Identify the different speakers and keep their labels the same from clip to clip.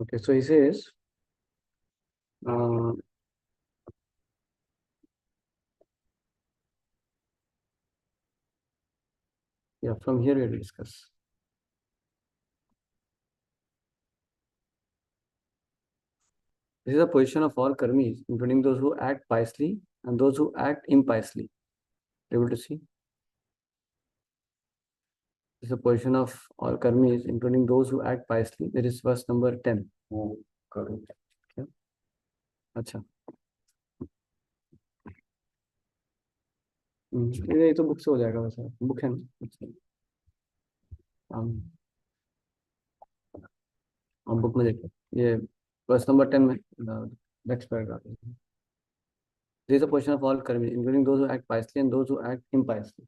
Speaker 1: Okay, so he says, yeah, from here we will discuss. This is the position of all karmis, including those who act piously and those who act impiously. Able to see? This is the position of all karmis, including those who act piously. That is verse number 10. Oh, correct. Okay. अच्छा ये तो book से हो जाएगा वैसे book है ना हम बुक में देखो ये वर्स नंबर 10 में next paragraph This is a position of all karmis, including those who act piously and those who act impiously.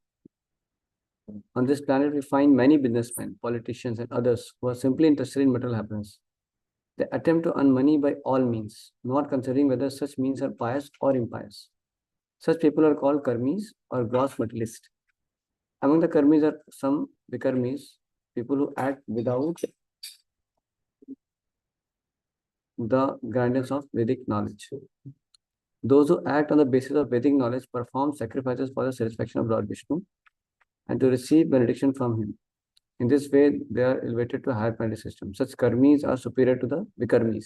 Speaker 1: On this planet, we find many businessmen, politicians, and others who are simply interested in material happiness. They attempt to earn money by all means, not considering whether such means are pious or impious. Such people are called karmis or gross materialists. Among the karmis are some vikarmis, people who act without the guidance of Vedic knowledge. Those who act on the basis of Vedic knowledge perform sacrifices for the satisfaction of Lord Vishnu and to receive benediction from him. In this way, they are elevated to a higher planetary system. Such karmis are superior to the vikarmis,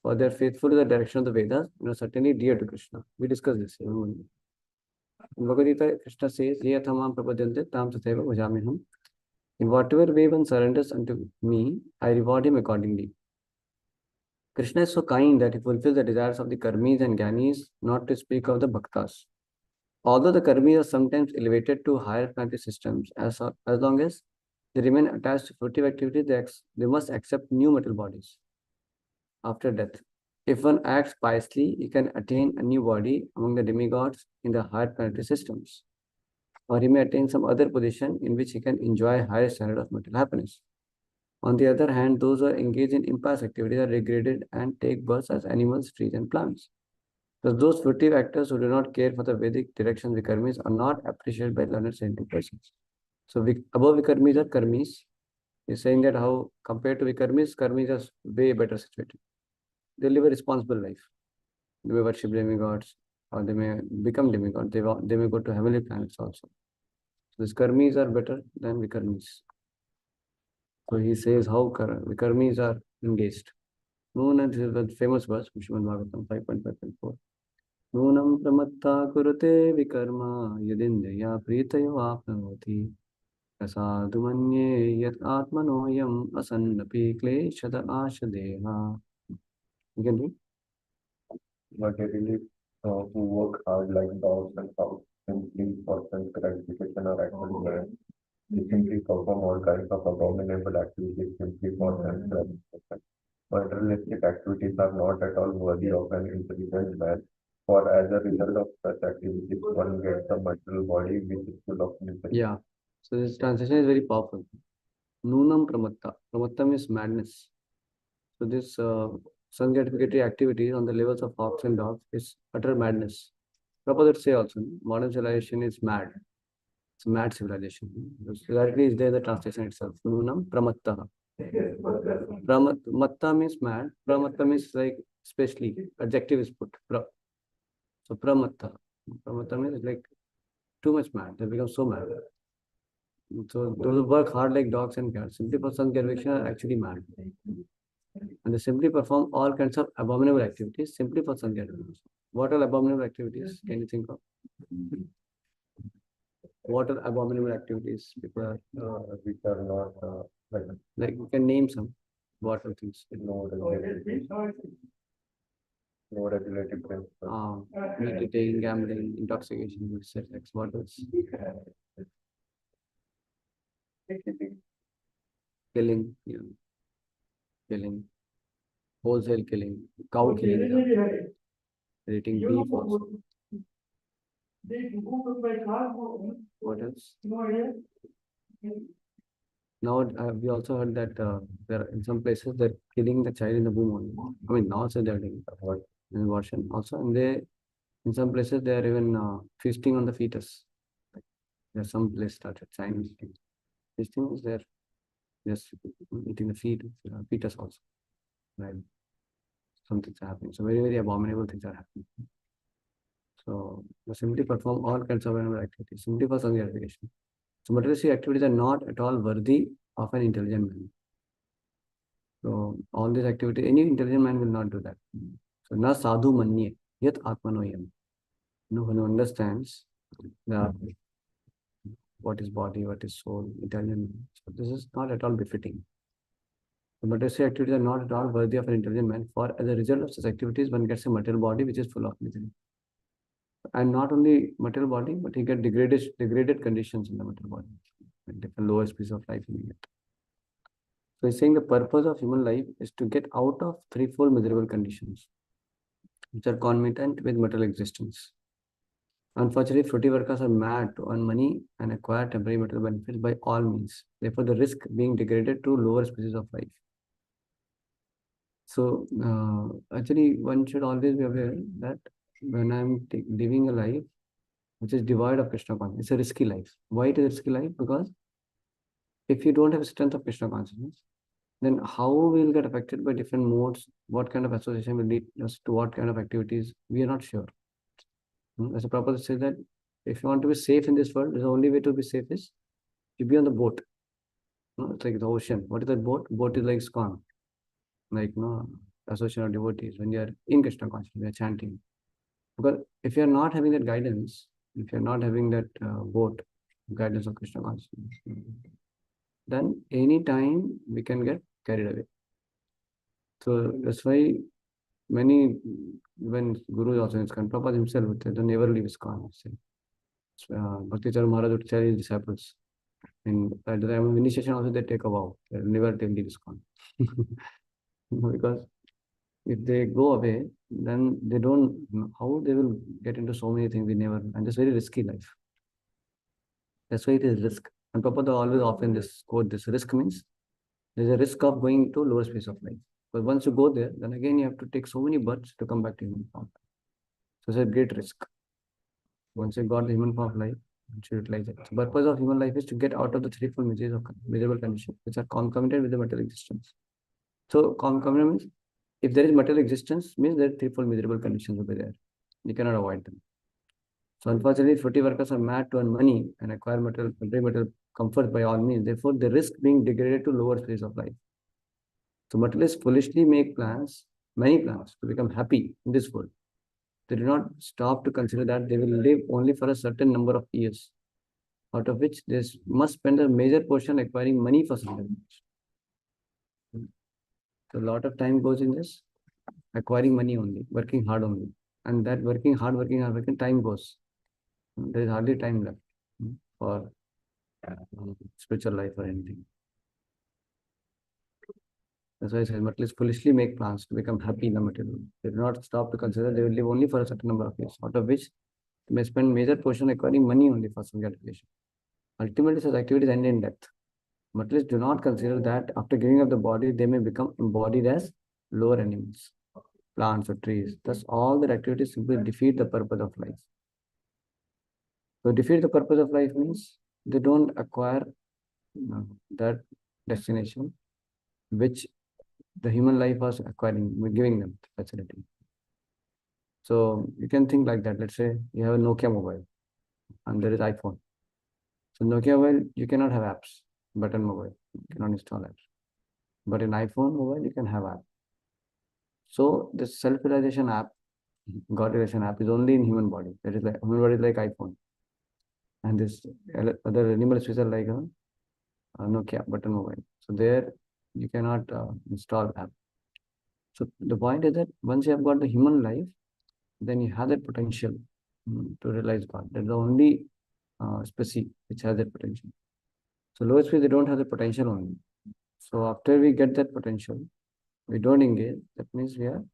Speaker 1: for they are faithful to the direction of the Vedas and are certainly dear to Krishna. We discussed this. In Bhagavad Gita, Krishna says, Ye athamam prapadyante tam tatheva bhajamiham. In whatever way one surrenders unto me, I reward him accordingly. Krishna is so kind that he fulfills the desires of the karmis and gyanis, not to speak of the bhaktas. Although the karmis are sometimes elevated to higher planetary systems, as long as they remain attached to fruitive activities, they must accept new material bodies after death. If one acts piously, he can attain a new body among the demigods in the higher planetary systems. Or he may attain some other position in which he can enjoy a higher standard of material happiness. On the other hand, those who are engaged in impious activities are degraded and take birth as animals, trees, and plants. Thus, those fruitive actors who do not care for the Vedic directions vikarmis are not appreciated by learned scientific persons. So, above vikarmis are karmis. He's saying that how compared to vikarmis, karmis are way better situated. They live a responsible life. They may worship demigods or they may become demigods. They may go to heavenly planets also. So, these karmis are better than vikarmis. So, he says how vikarmis are engaged. Nunam, this is the famous verse, Srimad Bhagavatam 5.5.4. Nunam pramatta kurute vikarma yadindaya pritayo apnavati prasadu manye yat atmanoyam asannapi kleshada ashadeha. You can read.
Speaker 2: But really, who work hard like dogs and cows simply for self-gratification or actual merit. They simply perform all kinds of abominable activities simply for self-gratification. Materialistic activities are not at all worthy of an intelligent man, for as a result of such activities, one gets a material body which is full of misery.
Speaker 1: Yeah. So this translation is very powerful. Nunam pramatta. Pramatta means madness. So this sun gratificatory activities on the levels of hawks and dogs is utter madness. Prabhupada say also, modern civilization is mad. It's a mad civilization. The similarity is there in the translation itself. Nunam pramatta. Matta means mad. Pramatta means like especially. Adjective is put. So pramatta. Pramatta means like too much mad. They become so mad. So those who work hard like dogs and cats simply for sun gratification are actually mad. And they simply perform all kinds of abominable activities simply for sun gratification. What are abominable activities? Can you think of? What are abominable activities people are
Speaker 2: Which are not
Speaker 1: like you can name some. What are things?
Speaker 2: no regulative principle.
Speaker 1: Meat eating, gambling, intoxication, sex, what else? Killing, killing, wholesale killing, cow killing, eating beef also. What else? Now we also heard that there are, in some places they're killing the child in the womb only. I mean, now also they're doing abortion also, and they in some places they are even feasting on the fetus. Like, there's some place started Chinese feasting is there, just eating the fetus also. right? Some things are happening. So very, very abominable things are happening. So you simply perform all kinds of animal activities simply for some gratification. So materialistic activities are not at all worthy of an intelligent man. So all these activities, any intelligent man will not do that. So na sadhu manye yat atmanoyam. No one who understands the what is body, what is soul, intelligent. So this is not at all befitting. The materialistic activities are not at all worthy of an intelligent man. For as a result of such activities, one gets a material body which is full of misery. And not only material body, but he get degraded conditions in the material body, like different lower species of life in it. So he's saying the purpose of human life is to get out of threefold miserable conditions, which are concomitant with material existence. Unfortunately, fruity workers are mad to earn money and acquire temporary material benefits by all means. Therefore, the risk being degraded to lower species of life. So, actually, one should always be aware that when I'm living a life which is devoid of Krishna consciousness, it's a risky life. Why it is a risky life? Because if you don't have a strength of Krishna consciousness, then how we will get affected by different modes, what kind of association will lead us to what kind of activities, we are not sure. As a Prabhupada says that if you want to be safe in this world, the only way to be safe is to be on the boat. It's like the ocean. What is that boat? Boat is like scorn, like association of devotees. When you are in Krishna consciousness, we are chanting. Because if you are not having that guidance, if you are not having that boat, guidance of Krishna consciousness, then any time we can get carried away. So that's why many, when Guru also in ISKCON, Prabhupada himself would say, don't never leave ISKCON. Bhakti Maharaj would tell his disciples, and at the time of initiation also they take a vow, they will never leave ISKCON. Because if they go away, then they don't, how they will get into so many things we never, and it's very risky life. That's why it is risk. And Prabhupada always often this quote, this risk means there's a risk of going to lower space of life. But once you go there, then again you have to take so many births to come back to human form. So it's a great risk. Once you got the human form of life, you should utilize it. The purpose of human life is to get out of the threefold miserable conditions, which are concomitant with the material existence. So concomitant means if there is material existence, means there are threefold miserable conditions will be there. You cannot avoid them. So unfortunately, fruity workers are mad to earn money and acquire material comfort by all means. Therefore, they risk being degraded to lower stages of life. So materialists foolishly make plans, many plans, to become happy in this world. They do not stop to consider that they will live only for a certain number of years, out of which they must spend a major portion acquiring money for something. So a lot of time goes in this, acquiring money only, working hard only. And that working hard, time goes. There is hardly time left for spiritual life or anything. That's why I said materialists foolishly make plans to become happy in the material world. They do not stop to consider they will live only for a certain number of years, out of which they may spend major portion acquiring money only for some gratification. Ultimately, such activities end in death. Materialists do not consider that after giving up the body, they may become embodied as lower animals, plants or trees. Thus, all their activities simply defeat the purpose of life. So, defeat the purpose of life means they don't acquire that destination which the human life was acquiring, giving them facility. So you can think like that. Let's say you have a Nokia mobile and there is iPhone. So Nokia mobile, you cannot have apps, button mobile, you cannot install apps. But in iPhone mobile, you can have app. So this self-realization app, God realization app is only in human body. That is like human body is like iPhone. And this other animal species are like a Nokia button mobile. So there you cannot install app. So the point is that once you have got the human life, then you have that potential to realize God. That's the only species which has that potential. So lower species, they don't have the potential only. So after we get that potential, we don't engage. That means we are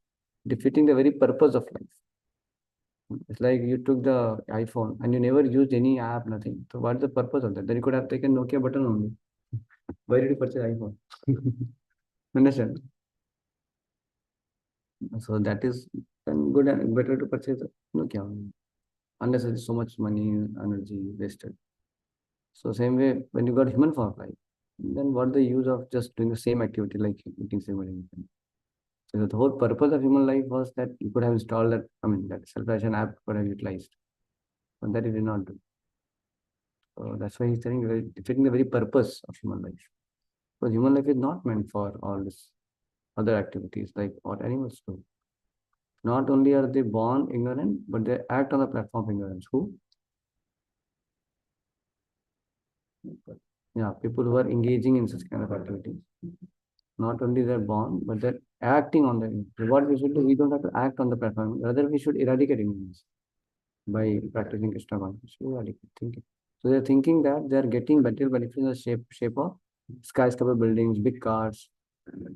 Speaker 1: defeating the very purpose of life. It's like you took the iPhone and you never used any app, nothing. So what's the purpose of that? Then you could have taken Nokia button only. Why did you purchase iPhone? Understand? So that is good and better to purchase Nokia only. Unless it's so much money, energy wasted. So same way, when you got human form of life, then what the use of just doing the same activity like eating same and everything? So the whole purpose of human life was that you could have installed that, that self-realization app could have utilized, but that he did not do. So that's why he's telling defeating the very purpose of human life. Because human life is not meant for all this other activities like what animals do. Not only are they born ignorant, but they act on the platform of ignorance. Who? Yeah, people who are engaging in such kind of activities. Not only they're born, but they're acting on the. What we should do, we don't have to act on the platform. Rather, we should eradicate ignorance by practicing Krishna consciousness. Eradicate thinking. So they're thinking that they're getting material benefits in the shape of skyscraper buildings, big cars,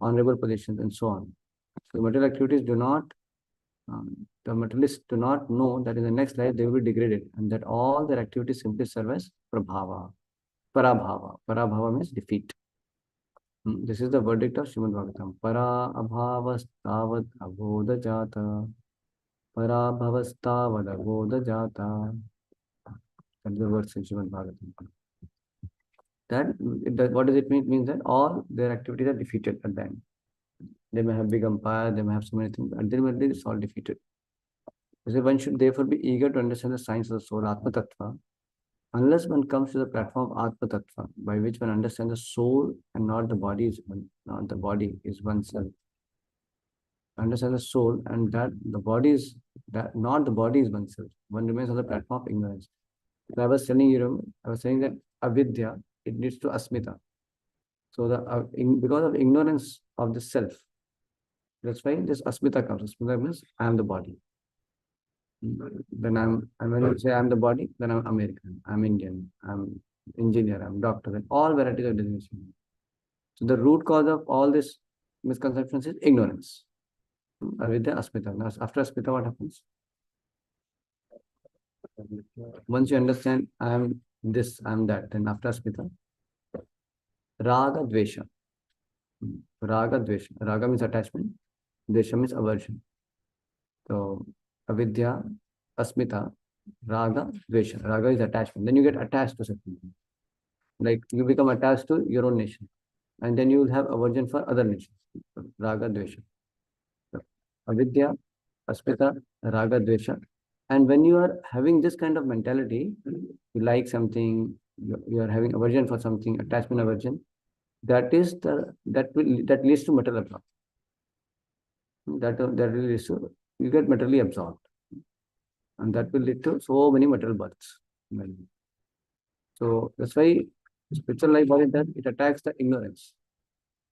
Speaker 1: honorable positions, and so on. So material activities do not, the materialists do not know that in the next life they will be degraded and that all their activities simply serve as prabhava, parabhava. Parabhava means defeat. This is the verdict of Srimad Bhagavatam. Para abhavastavad abodha jata. Para bhavastavad abodha jata. That's the words in Srimad Bhagavatam. What does it mean? It means that all their activities are defeated at the end. They may have big empire, they may have so many things, but ultimately it's all defeated. So one should therefore be eager to understand the science of the soul, Atma Tattva, unless one comes to the platform of Atma Tattva, by which one understands the soul and not the body is one, not the body is oneself. Understand the soul and that the body is that not the body is oneself. One remains on the platform of ignorance. So I was telling you, I was saying that avidya, it leads to asmita. So because of ignorance of the self, that's why this asmita comes. Asmita means I am the body. Then and when you say I'm the body, then I'm American, I'm Indian, I'm engineer, I'm doctor, and all varieties of designation. So the root cause of all this misconceptions is ignorance. Avidya, asmita. Now, after asmita, what happens? Once you understand I'm this, I'm that, then after asmita, raga, dvesha. Raga, dvesha. Raga means attachment, dvesha means aversion. So avidya, asmita, raga, dvesha. Raga is attachment. Then you get attached to something. Like you become attached to your own nation. And then you will have aversion for other nations. Raga, dvesha. So, avidya, asmita, raga, dvesha. And when you are having this kind of mentality, you like something, you are having aversion for something, attachment aversion, that leads to material absorption. That will lead to you get materially absorbed. And that will lead to so many material births. So that's why spiritual life, what it does, it attacks the ignorance.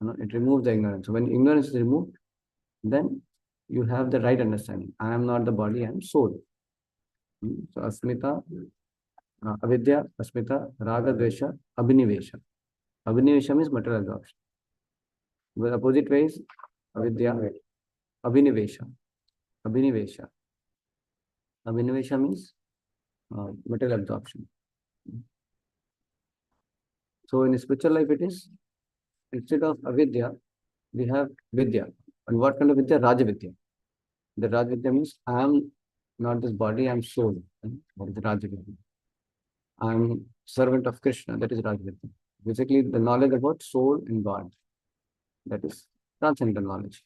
Speaker 1: It removes the ignorance. So when ignorance is removed, then you have the right understanding. I am not the body, I am soul. So asmita, avidya, asmita, raga, dvesha, abhinivesha. Abhinivesha means material absorption. The opposite way is avidya, abhinivesha. Abhinivesha. Abhinivesha means material absorption. So in spiritual life, it is instead of avidya, we have vidya. And what kind of vidya? Raja vidya. The Raja vidya means I am not this body, I am soul. That is Raja vidya. I am servant of Krishna. That is Raja vidya. Basically, the knowledge about soul and God. That is transcendental knowledge.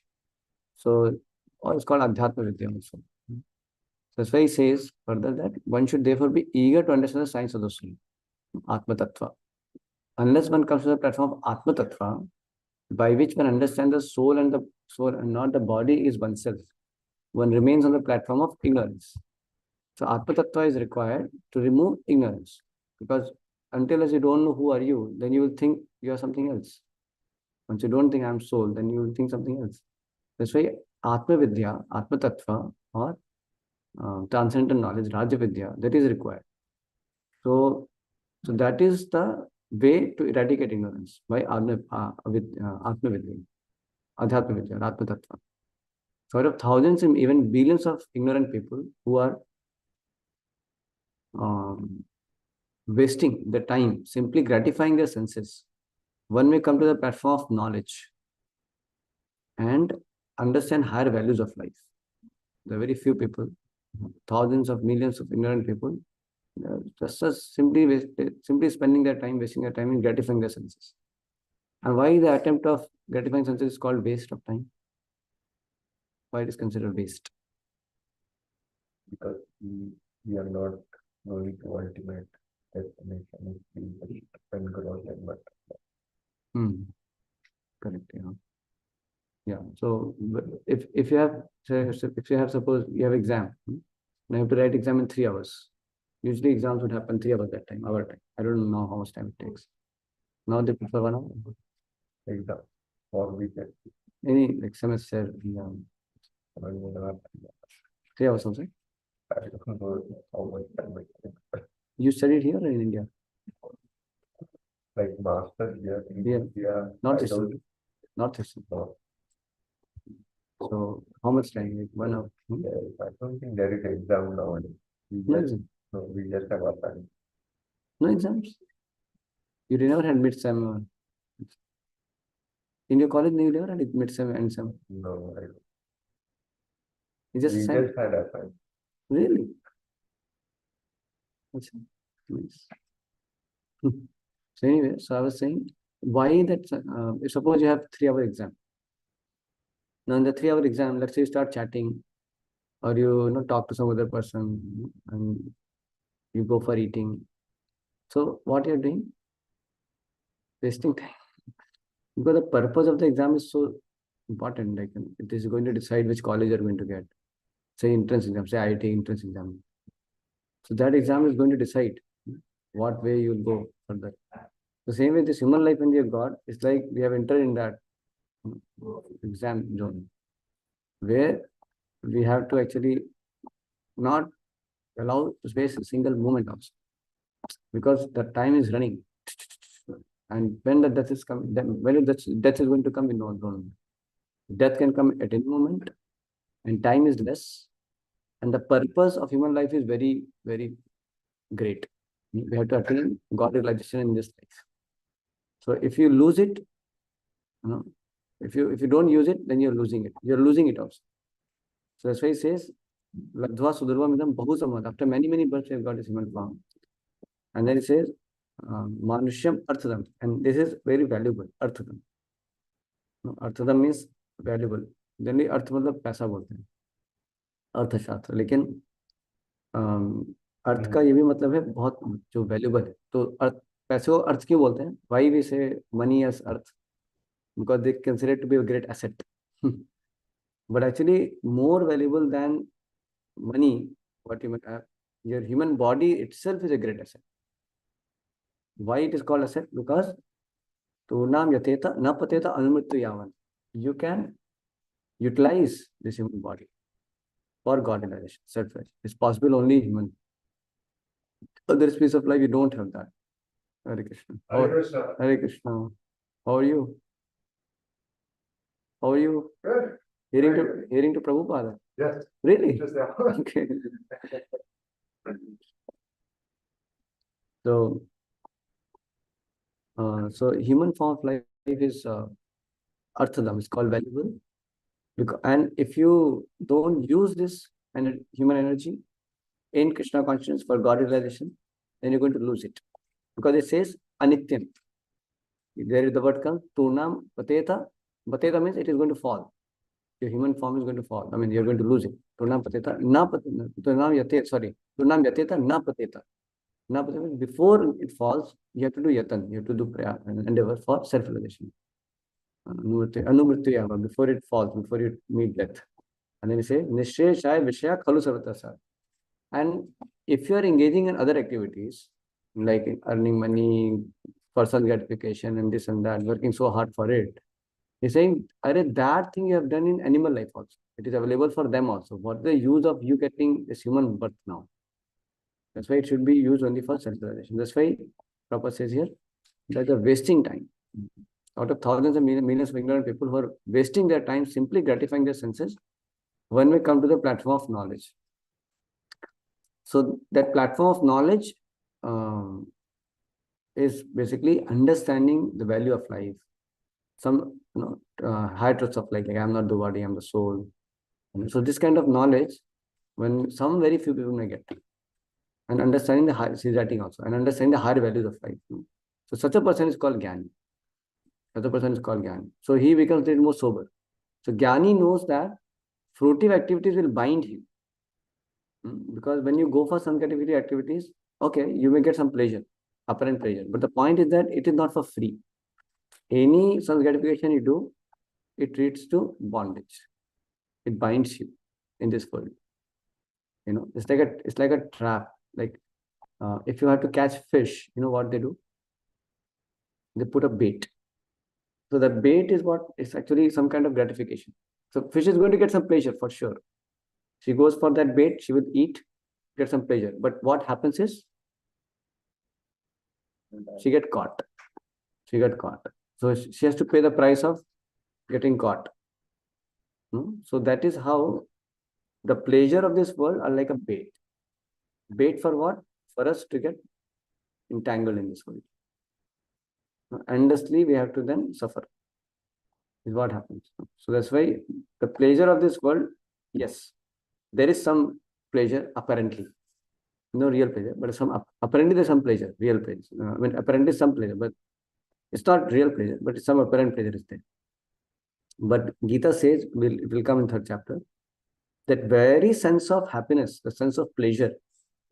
Speaker 1: So, or it's called Adhyatma Vidya also. So that's why he says further that one should therefore be eager to understand the science of the soul, Atma Tattva. Unless one comes to the platform of Atma Tattva, by which one understands the soul and not the body is oneself, one remains on the platform of ignorance. So Atma Tattva is required to remove ignorance. Because until as you don't know who are you, then you will think you are something else. Once you don't think I am soul, then you will think something else. That's why Atma Vidya, Atma Tattva, or transcendental knowledge, Raja Vidya, that is required. So that is the way to eradicate ignorance by Atma Vidya, Adhyatma Vidya, Atma Tattva. So out of thousands and even billions of ignorant people who are wasting the time simply gratifying their senses, one may come to the platform of knowledge and understand higher values of life. There are very few people, thousands of millions of ignorant people, just simply spending their time, wasting their time in gratifying their senses. And why the attempt of gratifying senses is called waste of time? Why it is considered waste?
Speaker 2: Because we are not going to ultimate destination if we just spend growth and but
Speaker 1: Correct. Yeah. So if you have suppose you have exam, now you have to write exam in 3 hours. Usually exams would happen 3 hours that time, our time. I don't know how much time it takes. Now they prefer 1 hour.
Speaker 2: exam or we can
Speaker 1: Any like semester, 3 hours also.
Speaker 2: I don't know how much time it takes.
Speaker 1: You studied here or in India?
Speaker 2: Like master here in
Speaker 1: Here.
Speaker 2: India,
Speaker 1: Not
Speaker 2: I
Speaker 1: this
Speaker 2: don't
Speaker 1: Northeastern.
Speaker 2: know.
Speaker 1: So how much time? Like 1 hour?
Speaker 2: I don't think there is exam nowadays.
Speaker 1: No exam.
Speaker 2: We just have assignment.
Speaker 1: No exams. You never had mid-sem. In your college, you never had mid-sem and sem.
Speaker 2: No, I don't.
Speaker 1: You just
Speaker 2: We
Speaker 1: assigned.
Speaker 2: just had assignment.
Speaker 1: Really? That's nice. So anyway, so I was saying, why that? Suppose you have 3 hour exam. Now in the 3 hour exam, let's say you start chatting, or you talk to some other person, and you go for eating. So what you're doing? Wasting time. Because the purpose of the exam is so important. Like it is going to decide which college you're going to get. Say entrance exam, say IIT entrance exam. So that exam is going to decide what way you'll go further. The same way this human life when we have got, it's like we have entered in that exam zone where we have to actually not allow to space a single moment also, because the time is running. And when the death is coming, then when death is going to come, we don't know. Death can come at any moment, and time is less. And the purpose of human life is very, very great. We have to attain God realization in this life. So if you lose it, if you don't use it, then you're losing it. You're losing it also. So that's why he says, Ladhva Sudurva Midam Bahu Samad. After many, many births, we have got this human form. And then he says, Manushyam Arthadam. And this is very valuable, Arthadam. Arthadam means valuable. Generally, Arth मतलब पैसा बोलते हैं, अर्थशास्त्र. लेकिन अर्थ का ये भी मतलब है बहुत जो वैल्यूबल है. तो अर्थ, पैसे को अर्थ क्यों बोलते हैं? Why we say money as earth? Because they consider it to be a great asset. But actually, more valuable than money, what you might have, your human body itself is a great asset. Why it is called asset? Because Turnam Yateta Na Pateta Anumrityu Yavan. You can utilize this human body for God realization, self-realization. It's possible only in human. Other space of life, you don't have that. Hare Krishna.
Speaker 2: Hare Krishna.
Speaker 1: Hare Krishna. How are you? How are you?
Speaker 2: Good.
Speaker 1: Hearing to Prabhupada?
Speaker 2: Yes.
Speaker 1: Really?
Speaker 2: Just now.
Speaker 1: Okay. So, so human form of life is arthadam. It's called valuable. And if you don't use this human energy in Krishna consciousness for God realization, then you're going to lose it. Because it says anityam. There is the word comes, turnam pateta. Pateta means it is going to fall. Your human form is going to fall. I mean, you're going to lose it. Turnam pateta, na pateta, turnam yate, sorry. Turnam yateta, na pateta. Na pateta means before it falls, you have to do yatan. You have to do prayer and endeavor for self-realization. Anumrityu yava, before it falls, before you meet death. And then you say, Nisheshaya Vishaya Khalu Sarvatasa. And if you are engaging in other activities, like earning money, personal gratification, and this and that, working so hard for it, he's saying, that thing you have done in animal life also. It is available for them also. What the use of you getting this human birth now? That's why it should be used only for self-realization. That's why Prabhupada says here that they're wasting time. Out of thousands and millions of ignorant people who are wasting their time simply gratifying their senses, when we come to the platform of knowledge. So that platform of knowledge is basically understanding the value of life. Some higher truths of like I'm not the body, I'm the soul. So this kind of knowledge, when some very few people may get, and understanding the higher, she's writing also, and understanding the higher values of life. So such a person is called Gyani. Such a person is called Gyani. So he becomes a little more sober. So Gyani knows that fruitive activities will bind you. Because when you go for some category activities, okay, you may get some pleasure, apparent pleasure. But the point is that it is not for free. Any sense gratification you do, it leads to bondage. It binds you in this world. It's like a trap. Like if you have to catch fish, you know what they do? They put a bait. So the bait is what is actually some kind of gratification. So fish is going to get some pleasure for sure. She goes for that bait, she will eat, get some pleasure. But what happens is she get caught. She got caught. So she has to pay the price of getting caught. So that is how the pleasure of this world are like a bait. Bait for what? For us to get entangled in this world. Endlessly, we have to then suffer. Is what happens. So that's why the pleasure of this world, yes, there is some pleasure apparently. No real pleasure, but apparently there's some pleasure, real pleasure. Apparently some pleasure, but it's not real pleasure, but some apparent pleasure is there. But Gita says, it will come in third chapter, that very sense of happiness, the sense of pleasure,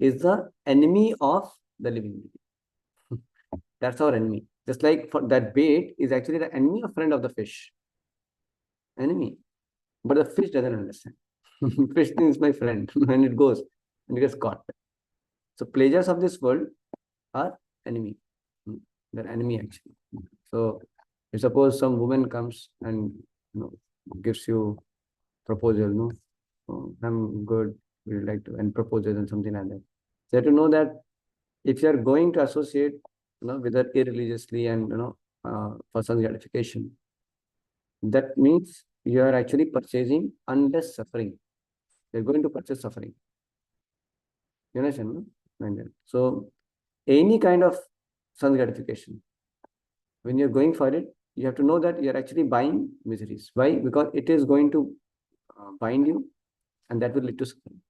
Speaker 1: is the enemy of the living being. That's our enemy. Just like for that bait is actually the enemy or friend of the fish. Enemy. But the fish doesn't understand. Fish thinks my friend, and it goes and it gets caught. So pleasures of this world are enemy. They're enemy actually. So if suppose some woman comes and gives you proposal, I'm good, we like to, and proposes and something like that. So you have to know that if you are going to associate, with her irreligiously and for some gratification, that means you are actually purchasing unless suffering. You're going to purchase suffering. You understand? No? So any kind of sense gratification, when you're going for it, you have to know that you're actually buying miseries. Why? Because it is going to bind you, and that will lead to suffering.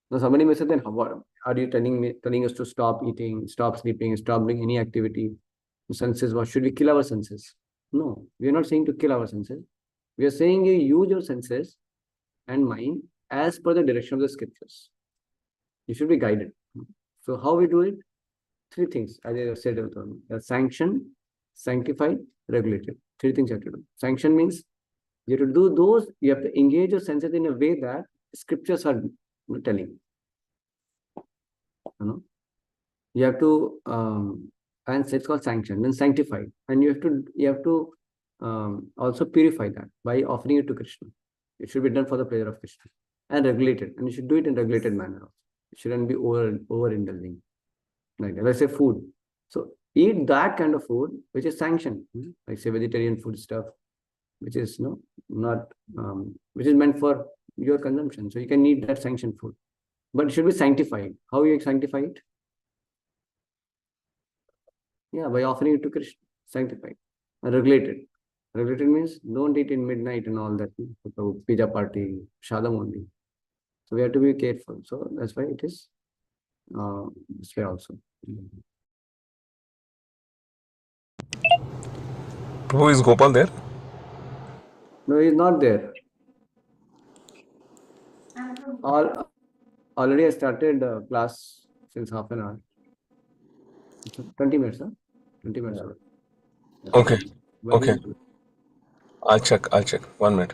Speaker 1: Now somebody may say, then what are you telling us to stop eating, stop sleeping, stop doing any activity? Senses, what should we kill our senses? No, we are not saying to kill our senses. We are saying you use your senses and mind as per the direction of the scriptures. You should be guided. So how we do it? Three things, as I said, sanctioned, sanctified, regulated. Three things you have to do. Sanction means you have to do those, you have to engage your senses in a way that scriptures are telling. You have to and it's called sanction, then sanctified, and you have to also purify that by offering it to Krishna. It should be done for the pleasure of Krishna, and regulated, and you should do it in regulated manner also. It shouldn't be over indulging. Like let's say food, so eat that kind of food which is sanctioned, like say vegetarian food stuff, which is not which is meant for your consumption. So you can eat that sanctioned food, but it should be sanctified. How you sanctify it? Yeah, by offering it to Krishna, sanctified and regulated. Regulated means don't eat in midnight and all that. Pizza party, shadam only. So we have to be careful. So that's why it is this way also.
Speaker 3: Who is Gopal there?
Speaker 1: No, he's not there. Already I started class since half an hour. 20 minutes, huh? 20 minutes.
Speaker 2: Yeah.
Speaker 3: Okay. Okay. I'll check. 1 minute.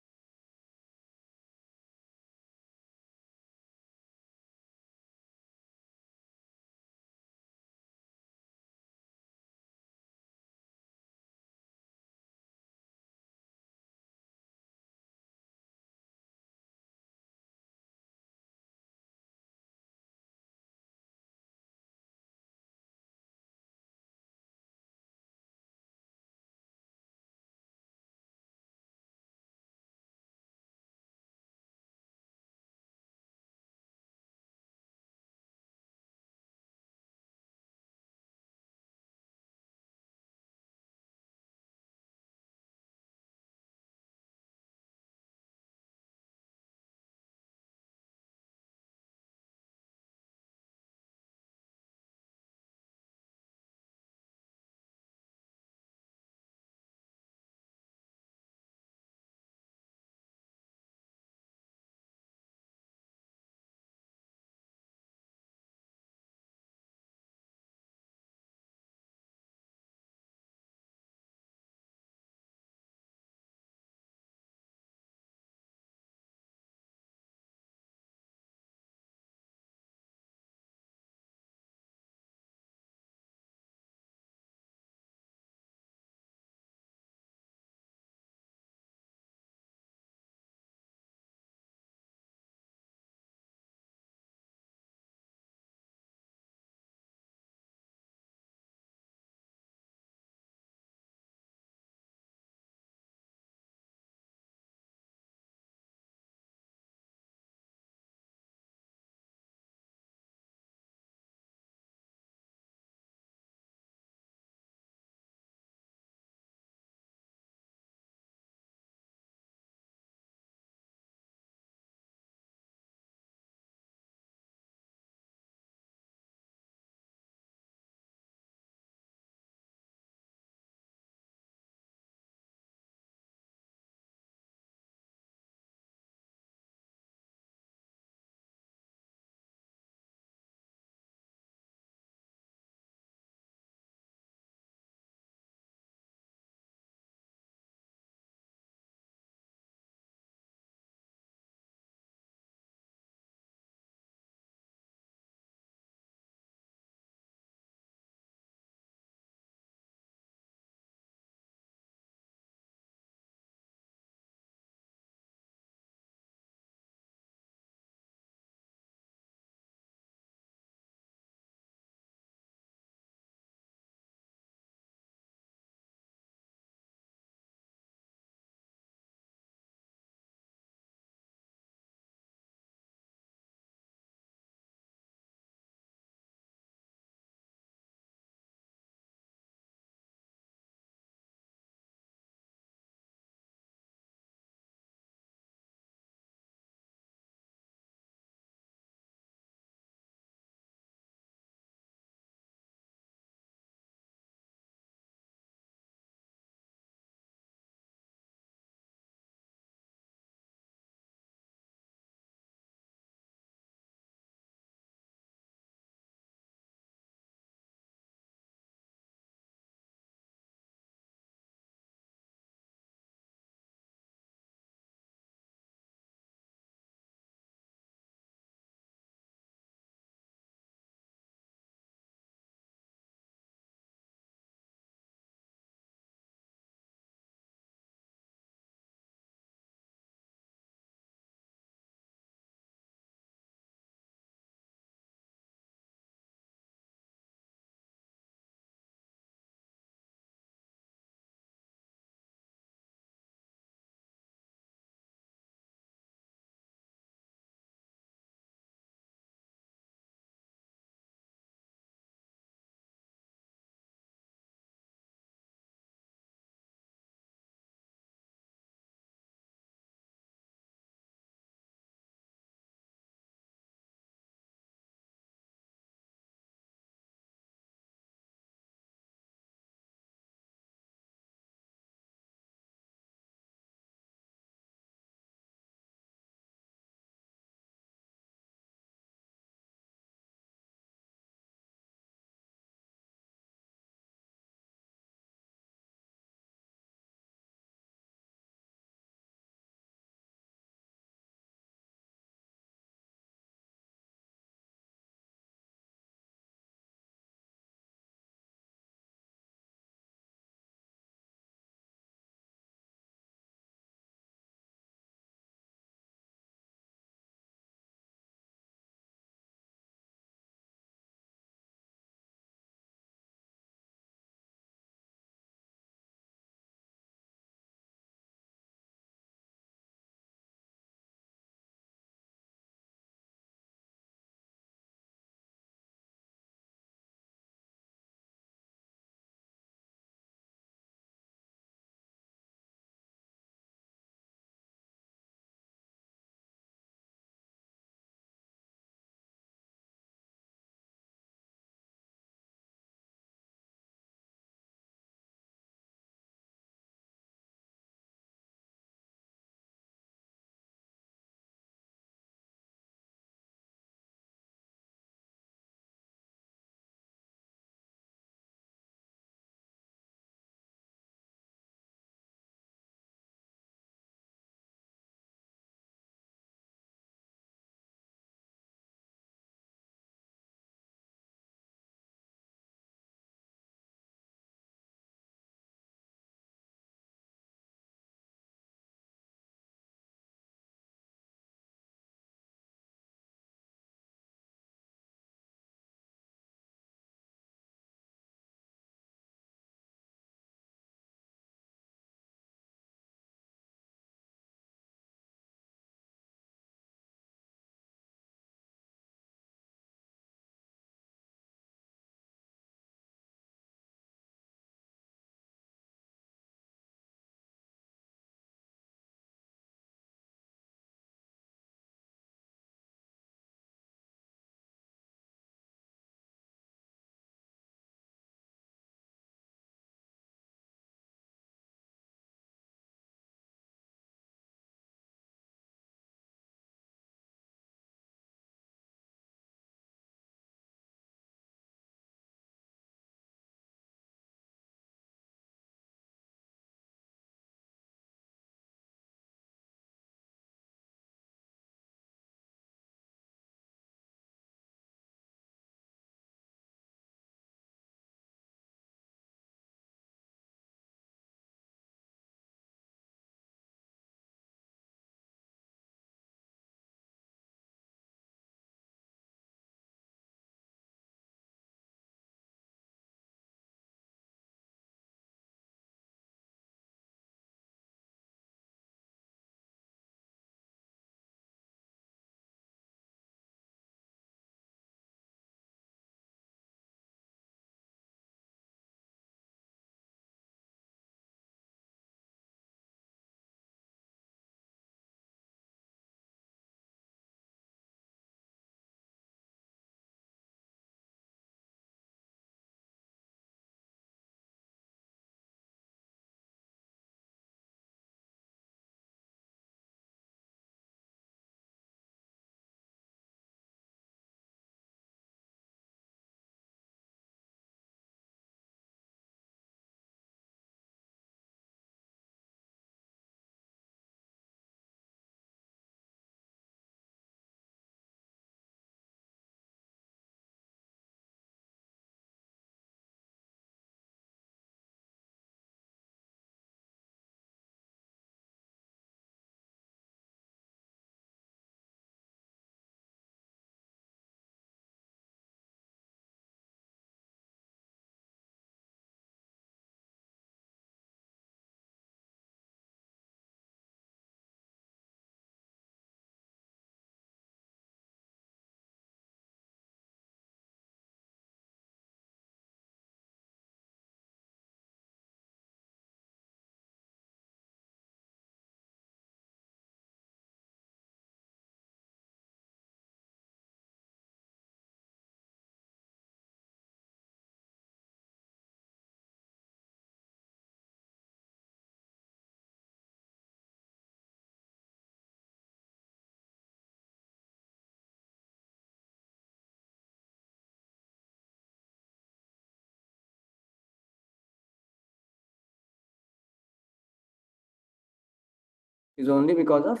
Speaker 1: is only because of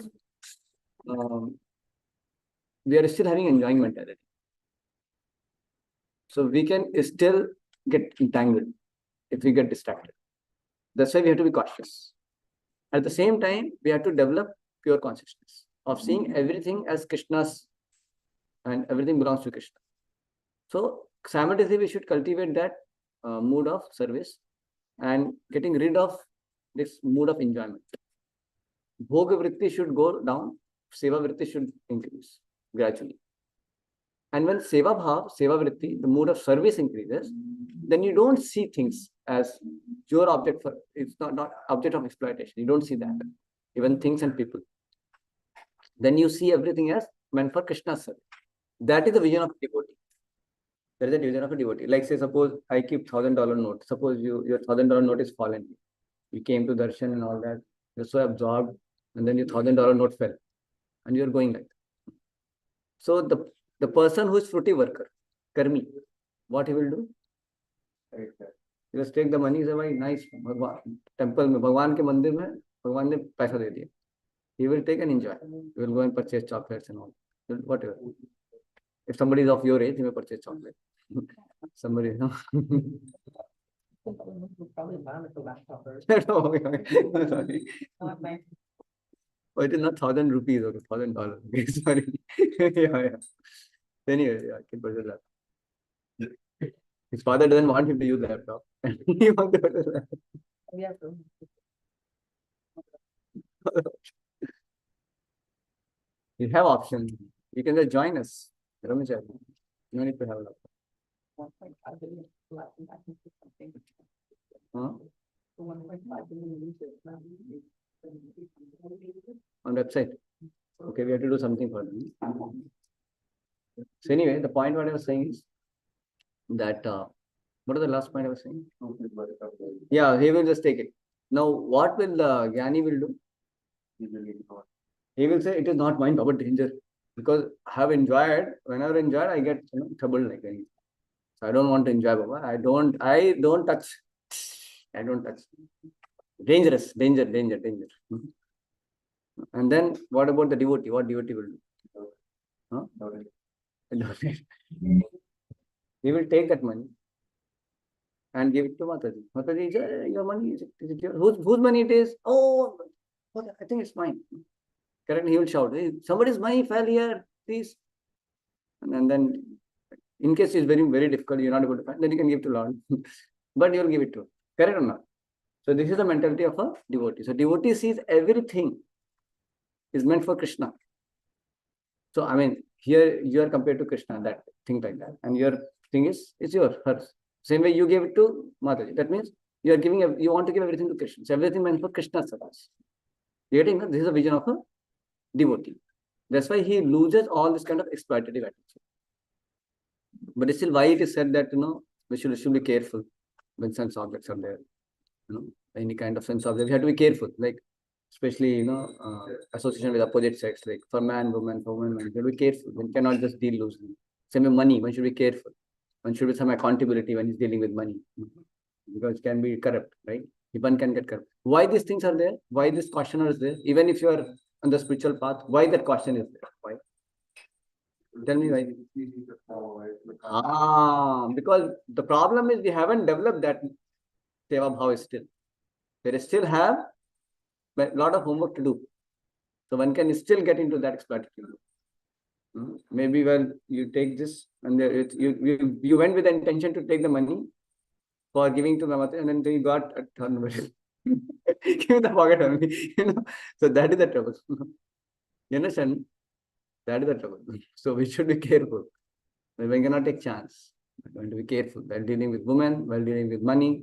Speaker 1: we are still having enjoying mentality. So we can still get entangled if we get distracted. That's why we have to be cautious. At the same time, we have to develop pure consciousness of seeing everything as Krishna's and everything belongs to Krishna. So simultaneously, we should cultivate that mood of service and getting rid of this mood of enjoyment. Bhoga vritti should go down, seva vritti should increase gradually. And when seva bhav, seva vritti, the mood of service increases, then you don't see things as your object for, it's not object of exploitation. You don't see that, even things and people. Then you see everything as meant for Krishna's service. That is the vision of a devotee. There is a vision of a devotee. Like say, suppose I keep $1,000 note. Suppose your $1,000 note is fallen. You came to darshan and all that. You're so absorbed, and then your $1,000 note fell, and you're going like that. So the person who is fruity worker, karmi, what he will do? He just take the money. Say, "Bhai, nice, temple में भगवान के मंदिर में भगवान ने पैसा दे दिया." He will take and enjoy. He will go and purchase chocolates and all. Whatever. If somebody is of your age, he may purchase chocolate. Somebody, no.
Speaker 4: Probably vomit the laptop first.
Speaker 1: Sorry. Oh, it is not 1,000 rupees, okay, $1,000. Okay, sorry. Yeah. Anyway, yeah, kid purchase laptop. His father doesn't want him to use laptop. He wants to purchase laptop.
Speaker 4: Yeah.
Speaker 1: You have options. You can just join us. Ramachandra. You don't need to have a laptop.
Speaker 4: 1.5 billion left in that something.
Speaker 1: Huh?
Speaker 4: 1.5 billion users now.
Speaker 1: On website. Okay, we have to do something for them. So anyway, the point what I was saying is that what is the last point I was saying? Yeah, he will just take it. Now, what will the Jnani will do? He will say, it is not mine, but danger. Because I have enjoyed, whenever I enjoyed, I get trouble like anything. So I don't want to enjoy, Baba. I don't touch. I don't touch. Dangerous, danger. And then what about the devotee? What devotee will do? Huh? He will take that money and give it to Mataji. Mataji, your money, is it yours? Whose money it is? Oh, I think it's mine. Correct? He will shout, hey, somebody's money fell here, please. And then, in case it's very, very difficult, you're not able to find, then you can give to Lord. But you will give it to him. Correct or not? So this is the mentality of a devotee. So devotee sees everything is meant for Krishna. So I mean, here you are compared to Krishna, that thing like that. And your thing is, it's yours, hers. Same way you gave it to Mataji. That means you are giving, you want to give everything to Krishna. So everything meant for Krishna's service. You getting that? This is a vision of a devotee. That's why he loses all this kind of exploitative attitude. But still, why it is said that, we should be careful when sense objects are there. Any kind of sense object, we have to be careful. Like, especially, association with opposite sex, like for man, woman, for woman, man, we have to be careful. One cannot just deal loosely. Same with money, one should be careful. One should be some accountability when he's dealing with money. Because it can be corrupt, right? One can get corrupt. Why these things are there? Why this questioner is there? Even if you are on the spiritual path, why that question is there? Why? Tell me why. Because the problem is we haven't developed that seva bhav still. They still have a lot of homework to do. So one can still get into that exploitative. Maybe you take this and you went with the intention to take the money for giving to Mamata, and then you got a turn. Give the pocket only. So that is the trouble. You understand? That is the trouble. So we should be careful. We cannot take chance. We're going to be careful while dealing with women, while dealing with money,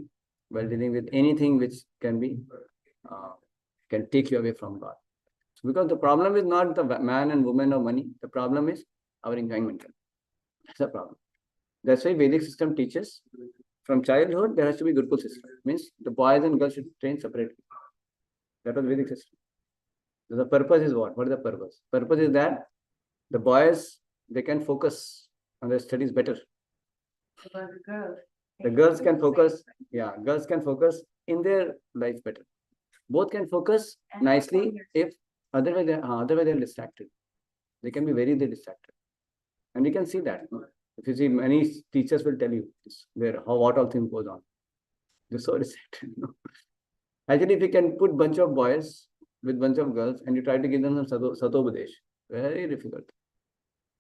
Speaker 1: while dealing with anything which can take you away from God. So because the problem is not the man and woman or money. The problem is our enjoyment. That's the problem. That's why Vedic system teaches from childhood there has to be Gurukul system. Means the boys and girls should train separately. That was Vedic system. So the purpose is what? What is the purpose? Purpose is that the boys, they can focus on their studies better. The girls can focus, girls can focus in their life better. Both can focus nicely if Otherwise, they're distracted. They can be very distracted. And you can see that. No? If you see, many teachers will tell you this, what all things goes on. They're so distracted. No? Actually, if you can put bunch of boys with bunch of girls and you try to give them some Satopadesh, very difficult.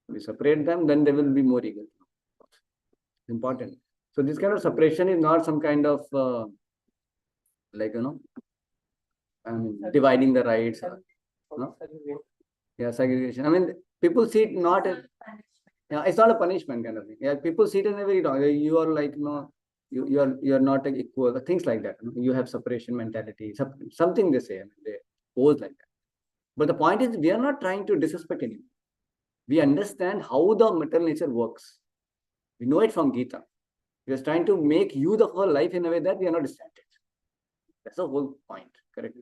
Speaker 1: We separate them, then they will be more eager. Important. So this kind of separation is not some kind of dividing the rights. No? Yeah, segregation. I mean, people see it not as, yeah, it's not a punishment kind of thing. Yeah, people see it in a very wrong. You are like, you are not equal. Things like that. You have separation mentality. Something they say. I mean, they pose like that. But the point is, we are not trying to disrespect anyone. We understand how the material nature works. We know it from Gita. We are trying to make you the whole life in a way that we are not distracted. That's the whole point, correct?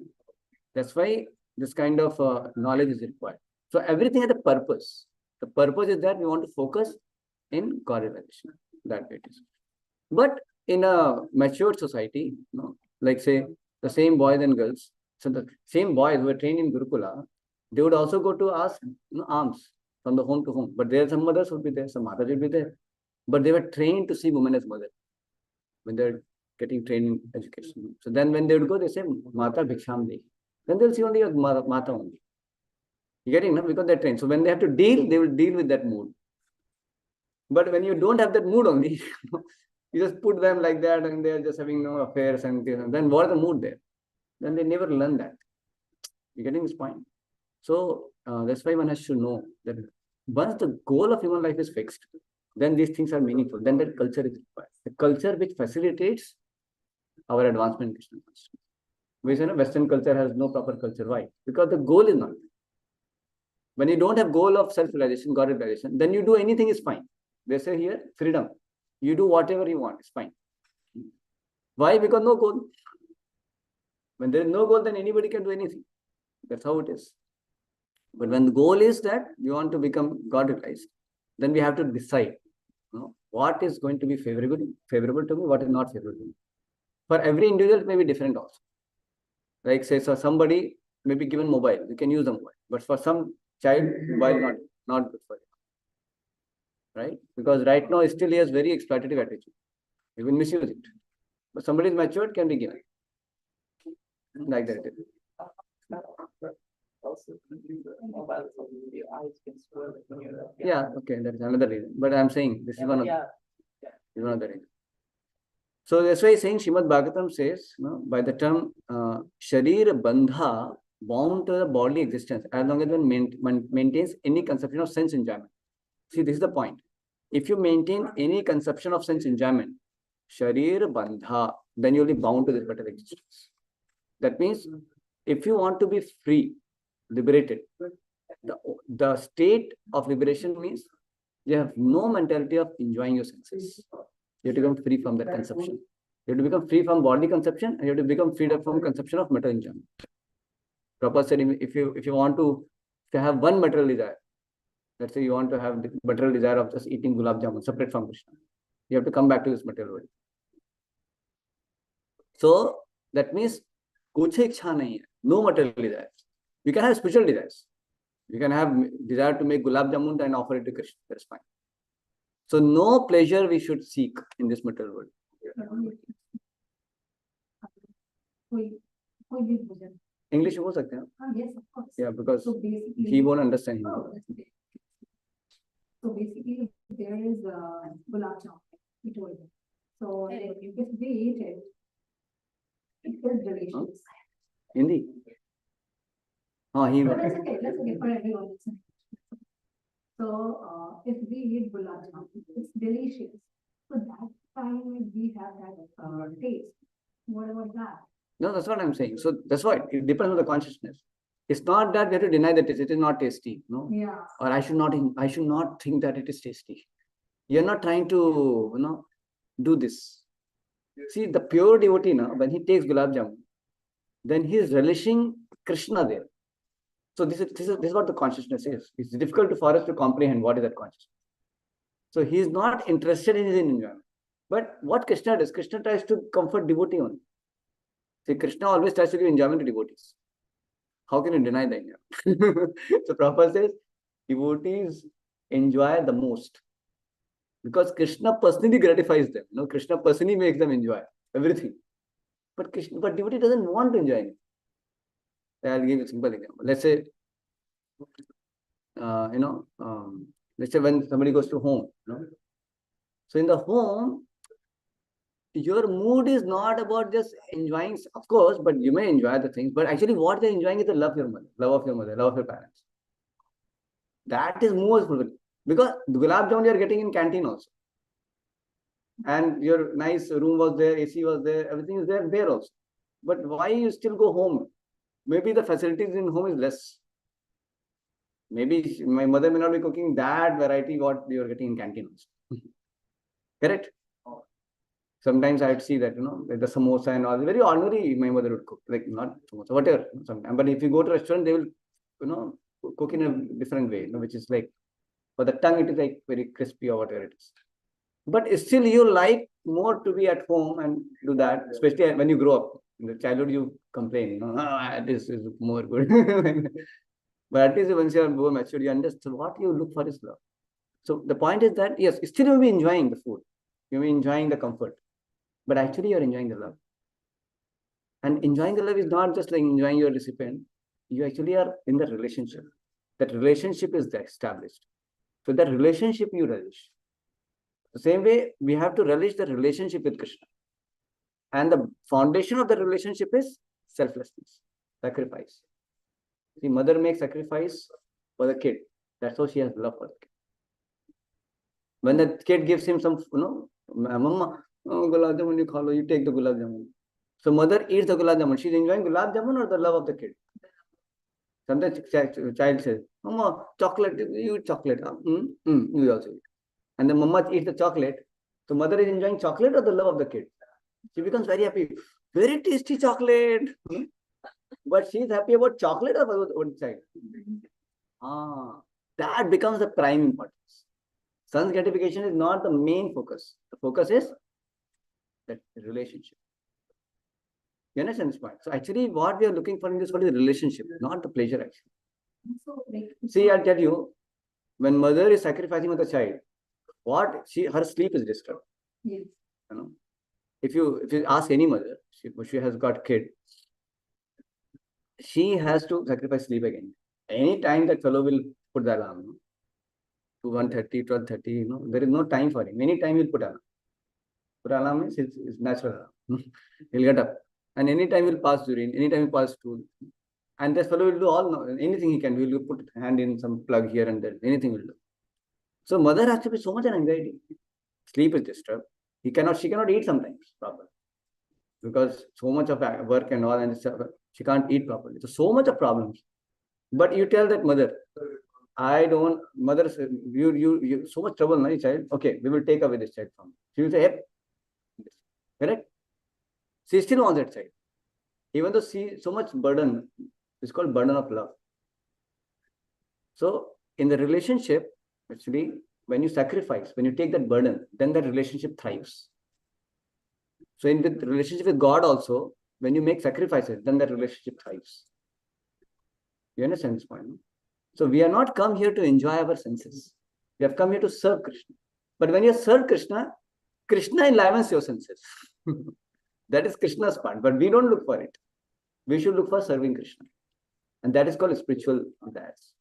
Speaker 1: That's why this kind of knowledge is required. So everything has a purpose. The purpose is that we want to focus in God realization. That way it is. But in a matured society, like say the same boys and girls, so the same boys who were trained in Gurukula, they would also go to ask alms from the home to home. But there some mothers would be there, some mothers would be there. But they were trained to see women as mother when they're getting trained in education. So then when they would go, they say, Mata Bhiksham De. Then they'll see only your Mata only. You getting, no? Because they're trained. So when they have to deal, they will deal with that mood. But when you don't have that mood only, you just put them like that and they're just having no affairs and then what is the mood there? Then they never learn that. You getting this point? So that's why one has to know that once the goal of human life is fixed, then these things are meaningful. Then that culture is required. The culture which facilitates our advancement in Krishna consciousness. We say Western culture has no proper culture. Why? Because the goal is not. When you don't have goal of self-realization, God realization, then you do anything is fine. They say here, freedom. You do whatever you want, it's fine. Why? Because no goal. When there is no goal, then anybody can do anything. That's how it is. But when the goal is that we want to become God realized, then we have to decide what is going to be favorable to me, what is not favorable to me. For every individual, it may be different also. Like say, so somebody may be given mobile, you can use the mobile. But for some child, mobile not good for you. Right? Because right now, still he has very exploitative attitude. He will misuse it. But somebody is matured, can be given. Like that.
Speaker 4: Also, mobile phone, your eyes can swell.
Speaker 1: Yeah, okay, that is another reason. But I'm saying this is one of the reasons. So that's why saying Srimad Bhagavatam says, by the term Sharir Bandha, bound to the bodily existence, as long as one maintains any conception of sense enjoyment. See, this is the point. If you maintain any conception of sense enjoyment, Sharir Bandha, then you'll be bound to this particular existence. That means if you want to be free, liberated, the state of liberation means you have no mentality of enjoying your senses. You have to become free from that conception. You have to become free from bodily conception and you have to become free from conception of material enjoyment. Prabhupada said if you want to have one material desire, let's say you want to have the material desire of just eating gulab jamun separate from Krishna, you have to come back to this material world. So that means kuch ichha nahi hai, no material desires. You can have spiritual desires. You can have desire to make gulab jamun and offer it to Krishna. That's fine. So no pleasure we should seek in this material world. English हो सकते हैं?
Speaker 5: Yes, of course.
Speaker 1: Yeah, because
Speaker 5: so basically,
Speaker 1: he won't understand him.
Speaker 5: So basically, there is gulab jamun. He told me. So if we eat it, it is delicious.
Speaker 1: Hindi? He
Speaker 5: But that's okay. That's okay for everyone. So if we eat gulab jamun, it's delicious. So that time we have that taste. What about that?
Speaker 1: No, that's what I'm saying. So that's why it depends on the consciousness. It's not that we have to deny that it is not tasty, no?
Speaker 5: Yeah.
Speaker 1: Or I should not think that it is tasty. You're not trying to, do this. See, the pure devotee, when he takes gulab jamun, then he is relishing Krishna there. So this is what the consciousness is. It's difficult for us to comprehend what is that consciousness. So he is not interested in his enjoyment. But what Krishna does, Krishna tries to comfort devotee only. See, Krishna always tries to give enjoyment to devotees. How can you deny the enjoyment? So Prabhupada says, devotees enjoy the most because Krishna personally gratifies them. Krishna personally makes them enjoy everything. But devotee doesn't want to enjoy anything. I'll give you a simple example. Let's say, let's say when somebody goes to home, so in the home, your mood is not about just enjoying, of course, but you may enjoy the things, but actually what they're enjoying is the love of your mother, love of your parents. That is more fulfilling. Because the gulab jamun you're getting in canteen also. And your nice room was there, AC was there, everything is there also. But why you still go home? Maybe the facilities in home is less. Maybe my mother may not be cooking that variety what you're getting in canteen also. Correct? Sometimes I'd see that, the samosa and all, very ordinary my mother would cook, like not samosa, whatever. Sometimes. But if you go to a restaurant, they will, cook in a different way, which is like, for the tongue, it is like very crispy or whatever it is. But still, you like more to be at home and do that, especially when you grow up. In the childhood, you complain, this is more good. But at least once you are more mature, you understand what you look for is love. So the point is that, yes, still you will be enjoying the food. You will be enjoying the comfort. But actually, you're enjoying the love. And enjoying the love is not just like enjoying your recipient. You actually are in the relationship. That relationship is established. So that relationship you relish. The same way, we have to relish the relationship with Krishna. And the foundation of the relationship is selflessness, sacrifice. The mother makes sacrifice for the kid. That's how she has love for the kid. When the kid gives him some, Mama, gulab jamun you khalo, you take the gulab jamun. So mother eats the gulab jamun. She's enjoying gulab jamun or the love of the kid. Sometimes child says, Mama, chocolate, you eat chocolate. You also eat. And the mama eats the chocolate. So mother is enjoying chocolate or the love of the kid. She becomes very happy. Very tasty chocolate. But she is happy about chocolate or about child? That becomes the prime importance. Son's gratification is not the main focus. The focus is that relationship. You understand this point? So actually what we are looking for in this world is relationship, not the pleasure actually.
Speaker 5: So,
Speaker 1: See, I'll tell you, when mother is sacrificing with the child, her sleep is disturbed.
Speaker 5: yes.
Speaker 1: If you ask any mother, she has got kid, she has to sacrifice sleep again. Any time that fellow will put the alarm, to 1:30, 12:30, there is no time for him. Any time he'll put alarm. Put alarm means it's natural alarm. He'll get up. And any time he'll pass urine, any time he'll pass stool. And this fellow will do anything he can. He'll put hand in some plug here and there. Anything will do. So mother has to be so much an anxiety. Sleep is disturbed. She cannot eat sometimes properly. Because so much of work and all, and she can't eat properly. So much of problems. But you tell that mother, mother, you so much trouble, my child. Okay, we will take away this child from you. She will say, hey, correct? She still wants that child. Even though she so much burden, it's called burden of love. So in the relationship, actually, when you sacrifice, when you take that burden, then that relationship thrives. So in the relationship with God also, when you make sacrifices, then that relationship thrives. You understand this point? No? So we are not come here to enjoy our senses. We have come here to serve Krishna. But when you serve Krishna, Krishna enlivens your senses. That is Krishna's part. But we don't look for it. We should look for serving Krishna. And that is called spiritual desires.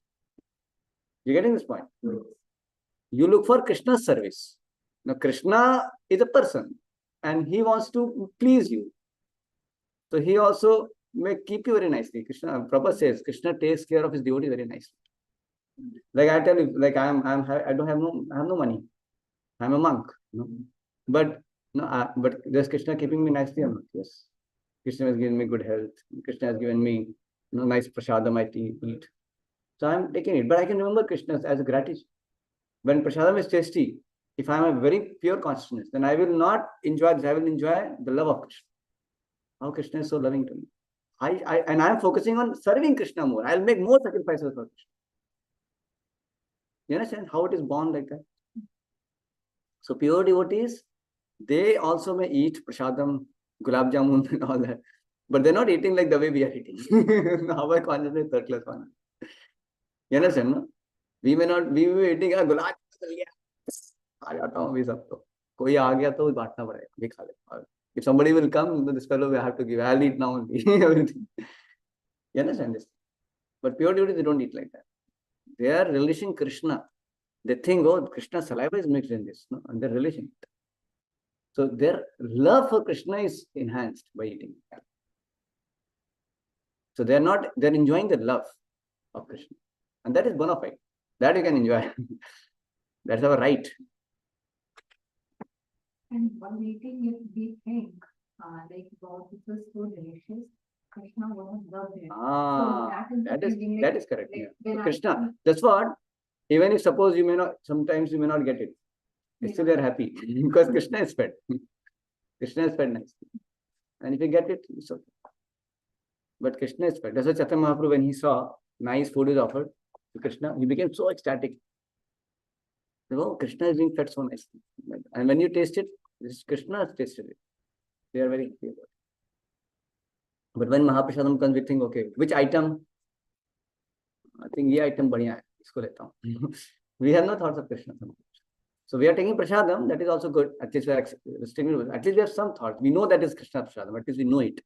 Speaker 1: You getting this point? You look for Krishna's service. Now Krishna is a person and he wants to please you. So he also may keep you very nicely. Prabhupada says, Krishna takes care of his devotee very nicely. Like I tell you, like I don't have no money. I'm a monk. But does Krishna keeping me nicely or not? Yes. Krishna has given me good health. Krishna has given me nice prasadam I eat. So I'm taking it. But I can remember Krishna as a gratitude. When prasadam is tasty, if I am a very pure consciousness, then I will not enjoy this. I will enjoy the love of Krishna. How Krishna is so loving to me. And I'm focusing on serving Krishna more. I'll make more sacrifices for Krishna. You understand how it is born like that? So pure devotees, they also may eat prasadam, gulab jamun and all that. But they're not eating like the way we are eating. Our consciousness is third class consciousness. You understand, no? We may be eating a गुलाब चल गया, आ जाता हूँ अभी सब तो कोई आ गया तो बांटना पड़ेगा, भी खा ले. If somebody will come, then this fellow will have to give. I'll eat now only. Everything. You understand this? But pure devotees, they don't eat like that. They are relishing Krishna. They think, oh, Krishna's saliva is mixed in this, no? And they're relishing it. So their love for Krishna is enhanced by eating. So they're enjoying the love of Krishna. And that is bona fide. That you can enjoy. That's our right.
Speaker 5: And while eating, if we think, like, wow, this is so delicious, Krishna was loved it.
Speaker 1: That is correct.
Speaker 5: Like,
Speaker 1: Yeah. So
Speaker 5: when
Speaker 1: Krishna, that's what, even if suppose you may not, sometimes you may not get it, still they are happy because Krishna is fed. Krishna is fed nicely. And if you get it, it's okay. But Krishna is fed. That's why Chaitanya Mahaprabhu, when he saw nice food is offered to Krishna, he became so ecstatic. Oh, Krishna is being fed so nicely. And when you taste it, Krishna has tasted it. They are very happy about it. But when Mahaprasadam comes, we think, okay, which item? I think this item badhiya hai. Isko leta hu. We have no thoughts of Krishna. So we are taking prasadam, that is also good. At least we have some thought. We know that is Krishna prasadam, at least we know it.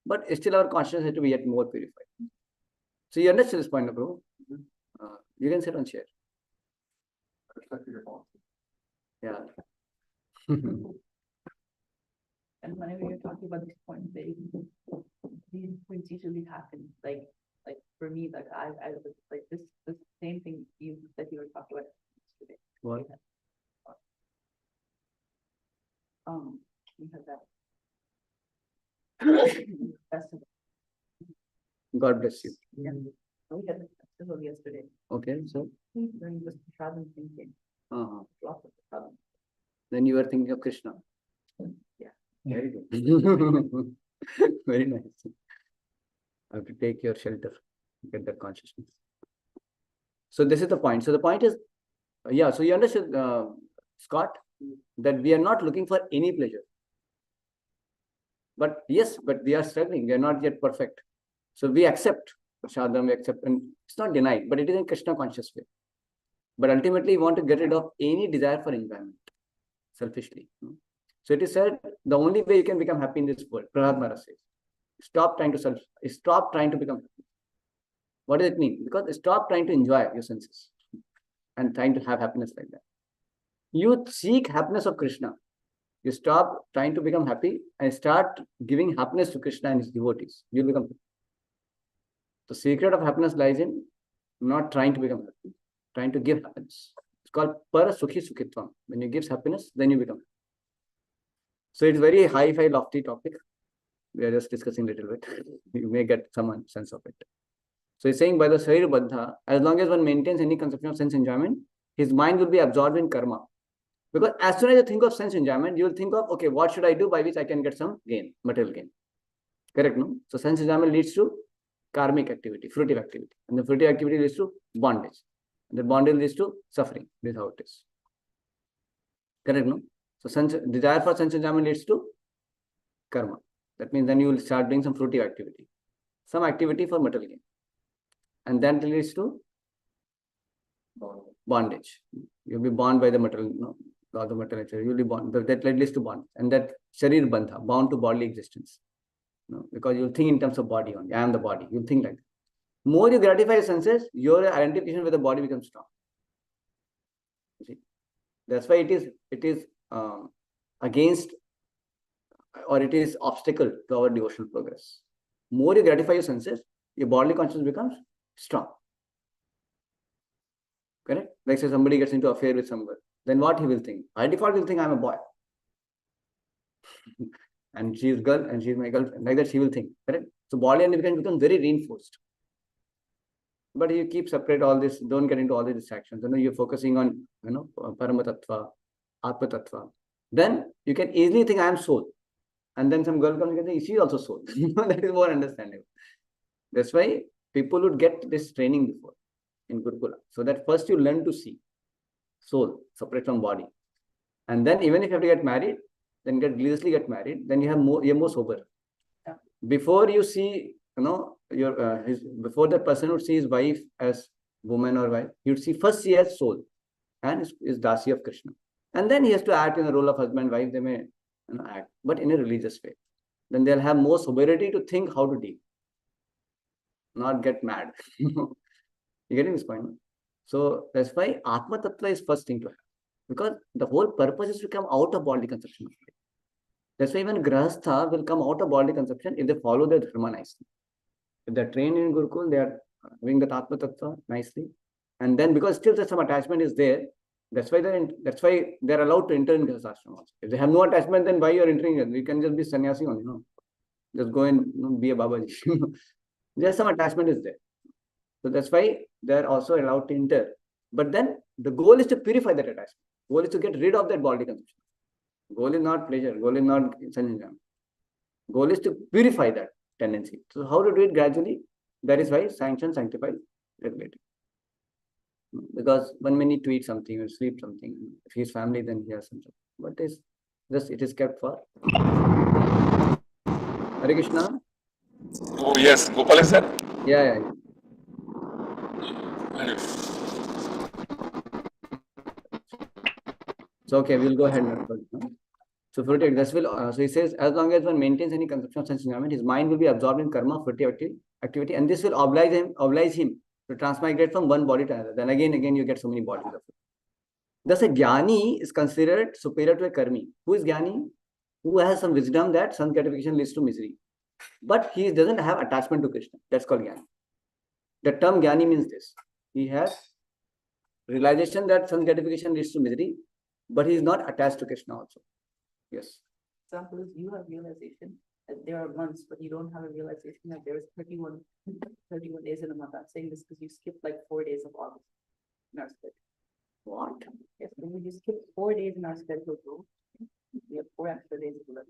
Speaker 1: But still our consciousness has to be yet more purified. So you understand this point, bro? You can sit on chair. Yeah.
Speaker 4: And whenever you're talking about these points, these points usually happen. Like for me, like I was like this same thing that you were talking about yesterday.
Speaker 1: What?
Speaker 4: We had that festival.
Speaker 1: God bless you.
Speaker 4: Yeah. We had the festival yesterday.
Speaker 1: Okay, so
Speaker 4: During this prasadam thinking. Lots of prasadam.
Speaker 1: then you are thinking of Krishna.
Speaker 4: Yeah.
Speaker 1: Very good. Very nice. I have to take your shelter, get that consciousness. So this is the point. So the point is, yeah, so you understood, Scott, that we are not looking for any pleasure. But yes, but we are struggling. We are not yet perfect. So we accept prasadam, we accept, and it's not denied, but it is in Krishna conscious way. But ultimately, we want to get rid of any desire for enjoyment, selfishly. So it is said, the only way you can become happy in this world, Prahlad Maharaj says, stop trying to become happy. What does it mean? Because stop trying to enjoy your senses and trying to have happiness like that. You seek happiness of Krishna. You stop trying to become happy and start giving happiness to Krishna and his devotees. You'll become happy. The secret of happiness lies in not trying to become happy, trying to give happiness. It's called para sukhi sukhitvam. When you give happiness, then you become happy. So it's very high-fi, lofty topic. We are just discussing a little bit. You may get some sense of it. So he's saying by the Sharir Baddha, as long as one maintains any conception of sense enjoyment, his mind will be absorbed in karma. Because as soon as you think of sense enjoyment, you will think of, okay, what should I do by which I can get some gain, material gain. Correct, no? So sense enjoyment leads to karmic activity, fruitive activity. And the fruitive activity leads to bondage. And the bondage leads to suffering. This is how it is. Correct, no? So desire for sense enjoyment leads to karma. That means then you will start doing some fruitive activity. Some activity for material gain. And then it leads to bondage. You'll be bound by the material, law of the material nature. You'll be bound. That leads to bond. And that sharir bandha, bound to bodily existence. Because you'll think in terms of body only. I am the body. You'll think like that. More you gratify your senses, your identification with the body becomes strong. You see? That's why it is against, or it is obstacle to our devotional progress. More you gratify your senses, your bodily consciousness becomes strong. Correct? Like say somebody gets into affair with some girl, then what he will think? By default, he'll think I'm a boy. And she's girl and she's my girlfriend. Like that, she will think. Correct? So body and become very reinforced. But you keep separate all this, don't get into all the distractions. You're focusing on, Paramatattva, Atma Tattva. Then you can easily think I am soul. And then some girl comes and says, she is also soul. That is more understandable. That's why people would get this training before in Gurukula. So that first you learn to see soul separate from body. And then even if you have to get married, then religiously get married, then you're more sober.
Speaker 4: Yeah.
Speaker 1: before you see, before that person would see his wife as woman or wife, he would first see as soul and is Dasi of Krishna. And then he has to act in the role of husband, wife, they may act, but in a religious way. Then they'll have more sobriety to think how to deal, not get mad. You getting this point? No? So that's why Atma Tattva is first thing to have. Because the whole purpose is to come out of bodily conception. That's why even Grahastha will come out of bodily conception if they follow their dharma nicely. If they're trained in Gurukul, they are having that Atma Tattva nicely. And then because still some attachment is there, that's why they're allowed to enter in Grihastha also. If they have no attachment, then why you're entering it? You can just be sannyasi only, just go and be a Babaji. There's some attachment is there. So that's why they're also allowed to enter. But then the goal is to purify that attachment. Goal is to get rid of that bodily conception. Goal is not pleasure. Goal is not sanjam. Goal is to purify that tendency. So how to do it gradually? That is why sanction, sanctified, regulated. Because one may need to eat something or sleep something. If he's family, then he has something. But it is kept for. Hare Krishna.
Speaker 3: Oh, yes. Gopal is there?
Speaker 1: Yeah. So okay, we'll go ahead. So fruitive, so he says, as long as one maintains any conception of sense enjoyment, his mind will be absorbed in karma, fruitive activity, and this will oblige him to transmigrate from one body to another. Then again, you get so many bodies of it. Thus, a jnani is considered superior to a karmi. Who is jnani? Who has some wisdom that sense gratification leads to misery. But he doesn't have attachment to Krishna. That's called jnani. The term jnani means this. He has realization that sense gratification leads to misery, but he is not attached to Krishna also. Yes.
Speaker 4: Example is you have realization that there are months, but you don't have a realization that there is 31 days in a month. I'm saying this because you skipped like 4 days of August in our schedule.
Speaker 1: What?
Speaker 4: Yes, when we just skipped 4 days in our schedule, bro. We have 4 extra days of 11.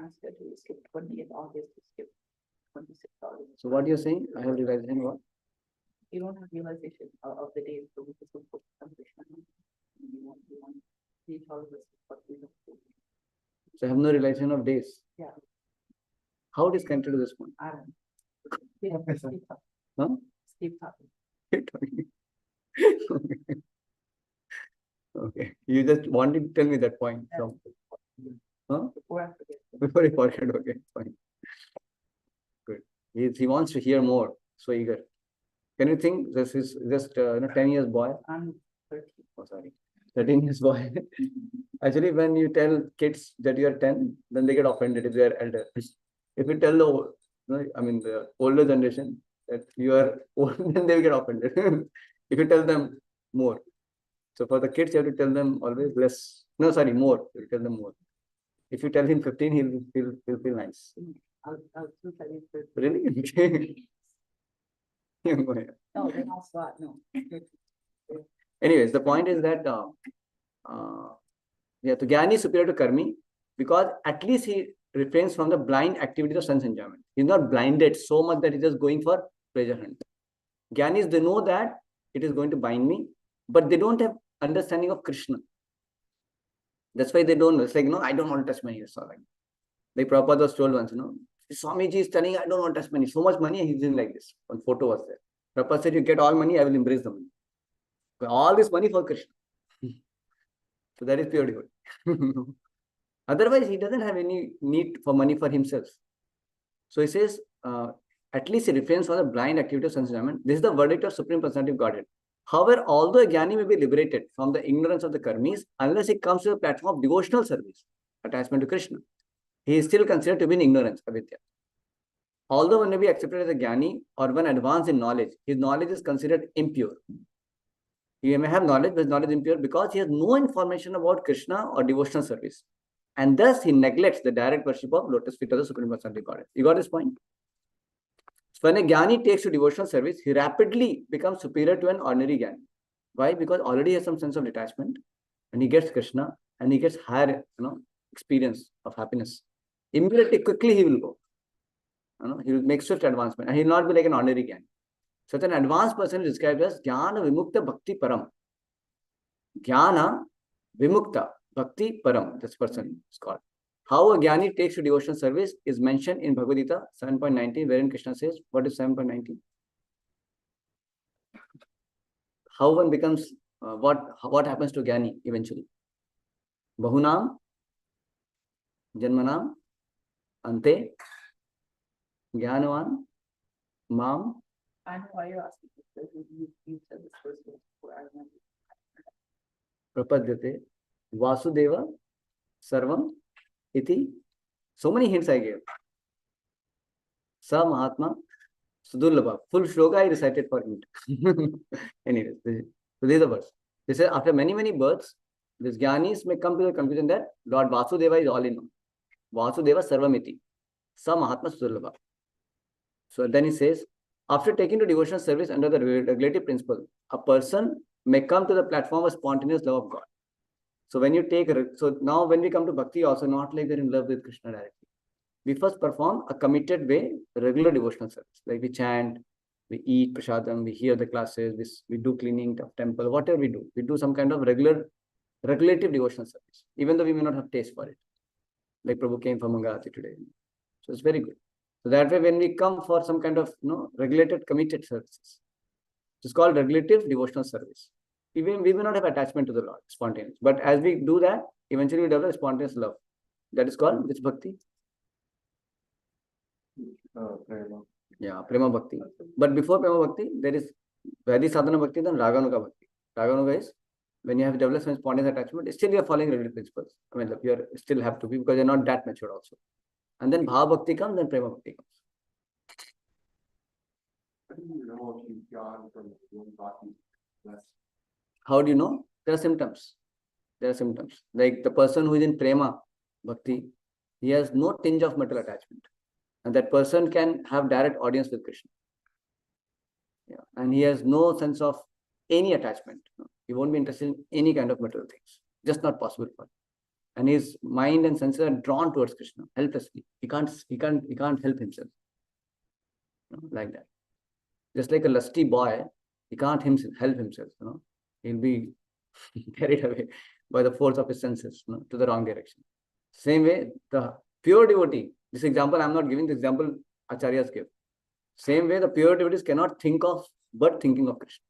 Speaker 4: Our schedule, we skipped 20th August, we skipped 26th August.
Speaker 1: So what you're saying? I have realization what?
Speaker 4: You don't have realization of the days, so we just don't focus on Krishna. You want each all of us what we have to do.
Speaker 1: So I have no realization of days.
Speaker 4: Yeah.
Speaker 1: How it is connected to this one?
Speaker 4: I don't know.
Speaker 1: Huh?
Speaker 4: Keep talking.
Speaker 1: Okay. You just wanted to tell me that point. So, huh? Before I forget, okay, fine. Good. He wants to hear more. So eager. Can you think this is just 10 years boy?
Speaker 4: I'm 30.
Speaker 1: Oh, sorry. 13 years boy. Actually, when you tell kids that you are 10, then they get offended if they are elder. If you tell the older generation that you are old, then they will get offended. If you tell them more. So for the kids, you have to tell them always less. No, sorry, more. You tell them more. If you tell him 15, he'll feel nice.
Speaker 4: I'll still tell you 30.
Speaker 1: Really?
Speaker 4: No, they're not swat, no.
Speaker 1: Anyways, the point is that the Jnani is superior to Karmi because at least he refrains from the blind activities of sense enjoyment. He's not blinded so much that he's just going for pleasure hunt. Jnanis, they know that it is going to bind me, but they don't have understanding of Krishna. That's why they don't. It's like, I don't want to touch money. So like Prabhupada was told once, Swamiji is telling, I don't want to touch money. So much money, he's in like this. One photo was there. Prabhupada said, you get all money, I will embrace the money. But all this money for Krishna. So that is pure devotee. Otherwise, he doesn't have any need for money for himself. So he says, at least he refrains from the blind activity of sense enjoyment. This is the verdict of Supreme Personality of Godhead. However, although a Jnani may be liberated from the ignorance of the karmis, unless he comes to the platform of devotional service, attachment to Krishna, he is still considered to be in ignorance, avidya. Although one may be accepted as a Jnani or one advanced in knowledge, his knowledge is considered impure. He may have knowledge, but his knowledge is impure because he has no information about Krishna or devotional service. And thus he neglects the direct worship of lotus feet of the Supreme Personality of Godhead. You got this point? So when a Jnani takes to devotional service, he rapidly becomes superior to an ordinary Jnani. Why? Because already he has some sense of detachment and he gets Krishna and he gets higher experience of happiness. Immediately, quickly he will go. He will make swift advancement and he will not be like an ordinary Jnani. Such an advanced person is described as Jnana Vimukta Bhakti Param. Jnana Vimukta Bhakti Param, this person is called. how a Jnani takes to devotional service is mentioned in Bhagavad Gita 7.19, wherein Krishna says, what is 7.19? How one becomes, what happens to Jnani eventually? Bahunam, Janmanam, Ante, Jnanavan, Mam,
Speaker 4: I know why you're asking this, because you said this first one before I remember.
Speaker 1: Prapadyate, Vasudeva, Sarvam, Iti. So many hints I gave. Sa Mahatma, Sudurlabha. Full shloka I recited for him. Anyways, so these are the words. They say after many, many births, these Jnanis may come to the conclusion that Lord Vasudeva is all in all. Vasudeva Sarvamiti. Sa Mahatma Sudurlabha. So then he says, after taking to devotional service under the regulative principle, a person may come to the platform of spontaneous love of God. So when you take, so now when we come to Bhakti, also not like they're in love with Krishna directly. We first perform a committed way, regular devotional service. Like we chant, we eat prasadam, we hear the classes, we do cleaning of temple, whatever we do some kind of regulative devotional service, even though we may not have taste for it. Like Prabhu came from Mangalati today. So it's very good. So that way, when we come for some kind of regulated, committed services, it's called regulative devotional service. Even we may not have attachment to the Lord, spontaneous. But as we do that, eventually we develop spontaneous love. That is called which bhakti?
Speaker 2: Prema.
Speaker 1: Yeah, Prema Bhakti. But before Prema Bhakti, there is Vaidhi Sadhana Bhakti, then Raganuga Bhakti. Raganuga is when you have developed some spontaneous attachment, still you are following regular principles. I mean, you still have to be because you're not that mature also. And then Bhava Bhakti comes, then Prema Bhakti comes.
Speaker 2: How do you know if you've gone from one bhakti to less?
Speaker 1: How do you know? There are symptoms. There are symptoms. Like the person who is in Prema Bhakti, he has no tinge of material attachment. And that person can have direct audience with Krishna. Yeah. And he has no sense of any attachment. He won't be interested in any kind of material things. Just not possible for him. And his mind and senses are drawn towards Krishna helplessly. He can't help himself. Like that. Just like a lusty boy, he can't help himself. He'll be carried away by the force of his senses to the wrong direction. Same way, the pure devotee, this example I'm not giving, this example Acharyas give. Same way, the pure devotees cannot think of but thinking of Krishna.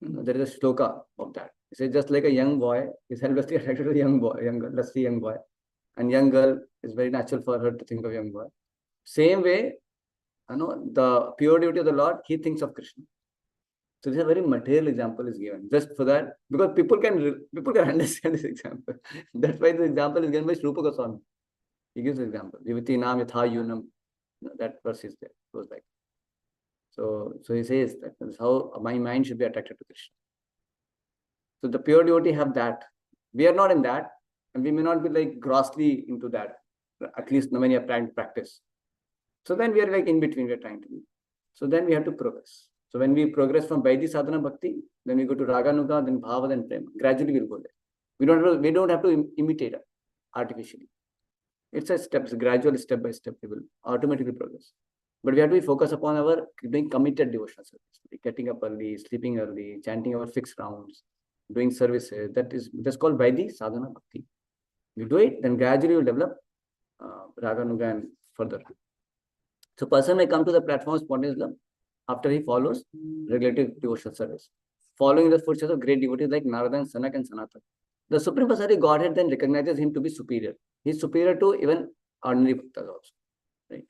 Speaker 1: There is a shloka of that. It says just like a young boy is helplessly attracted to a young girl, lusty young boy, and young girl is very natural for her to think of young boy. Same way, the pure devotee of the Lord, he thinks of Krishna. So this is a very material example is given just for that, because people can understand this example. That's why the example is given by Rupa Goswami. He gives an example. Yuvati nam yatha yunam. That verse is there. Goes like. So he says that is how my mind should be attracted to Krishna. So the pure devotee have that. We are not in that, and we may not be like grossly into that. At least when you are trying to practice. So then we are like in between. We are trying to be. So then we have to progress. So when we progress from Vaidhi Sadhana Bhakti, then we go to Raganuga, then Bhava, then Prema. Gradually we'll go there. We don't have to imitate it artificially. It's a gradual step by step, we will automatically progress. But we have to be focused upon our doing committed devotional service, like getting up early, sleeping early, chanting our fixed rounds, doing services. That's called Vaidhi Sadhana Bhakti. You do it, then gradually you develop Raganuga and further. So person may come to the platform of spontaneous love after he follows regulative devotional service, following the footsteps of great devotees like Narada and Sanak and Sanatana. The Supreme Personality Godhead then recognizes him to be superior. He is superior to even ordinary bhaktas also. Right?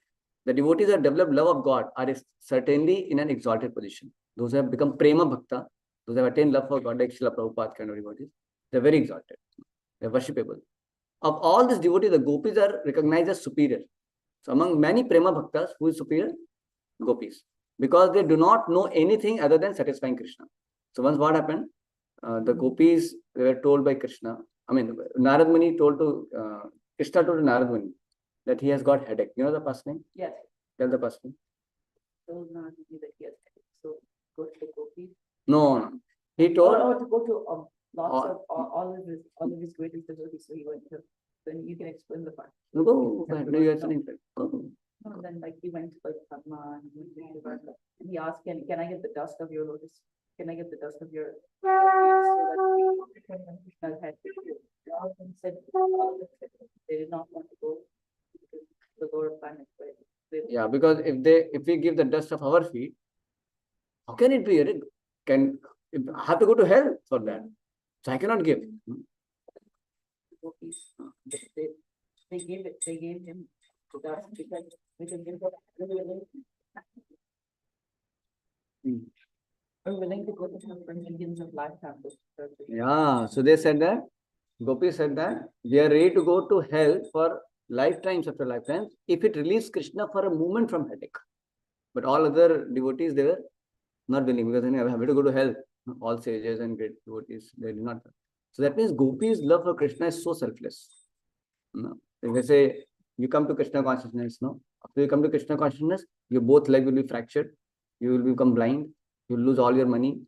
Speaker 1: The devotees who have developed love of God are certainly in an exalted position. Those who have become Prema Bhakta, those who have attained love for God, like Srila Prabhupada kind of devotees, they are very exalted. They are worshipable. Of all these devotees, the gopis are recognized as superior. So among many Prema Bhaktas, who is superior? Gopis. Because they do not know anything other than satisfying Krishna. So once what happened? The gopis, they were told by Krishna, Narad Muni told to, Krishna told to Narad Muni that he has got headache. You know the past name?
Speaker 4: Yes.
Speaker 1: Tell the past name.
Speaker 4: So not only that he has headache. So go to the gopis.
Speaker 1: No. He told.
Speaker 4: To go to lots of all of his greatest devotees. So he went to. Then you can explain the part.
Speaker 1: No, go. You are saying
Speaker 4: No, then like he went to like Padma and he asked, can I get the dust of your lotus can I get the dust of your so that Krishna's head? All of them said they did not want to go to the lower planets, right?
Speaker 1: Yeah, because if we give the dust of our feet, how can it be? It can have to go to hell for that. So I cannot give.
Speaker 4: They gave him the dust because we can give we're willing to go to hell for millions of lifetimes.
Speaker 1: Yeah, so they said that, Gopi said that we are ready to go to hell for lifetimes after lifetimes if it relieves Krishna for a moment from headache. But all other devotees, they were not willing because they have to go to hell. All sages and great devotees, they did not. So that means Gopi's love for Krishna is so selfless. No? If they say, you come to Krishna consciousness, no? After you come to Krishna consciousness, your both leg will be fractured, you will become blind, you will lose all your money,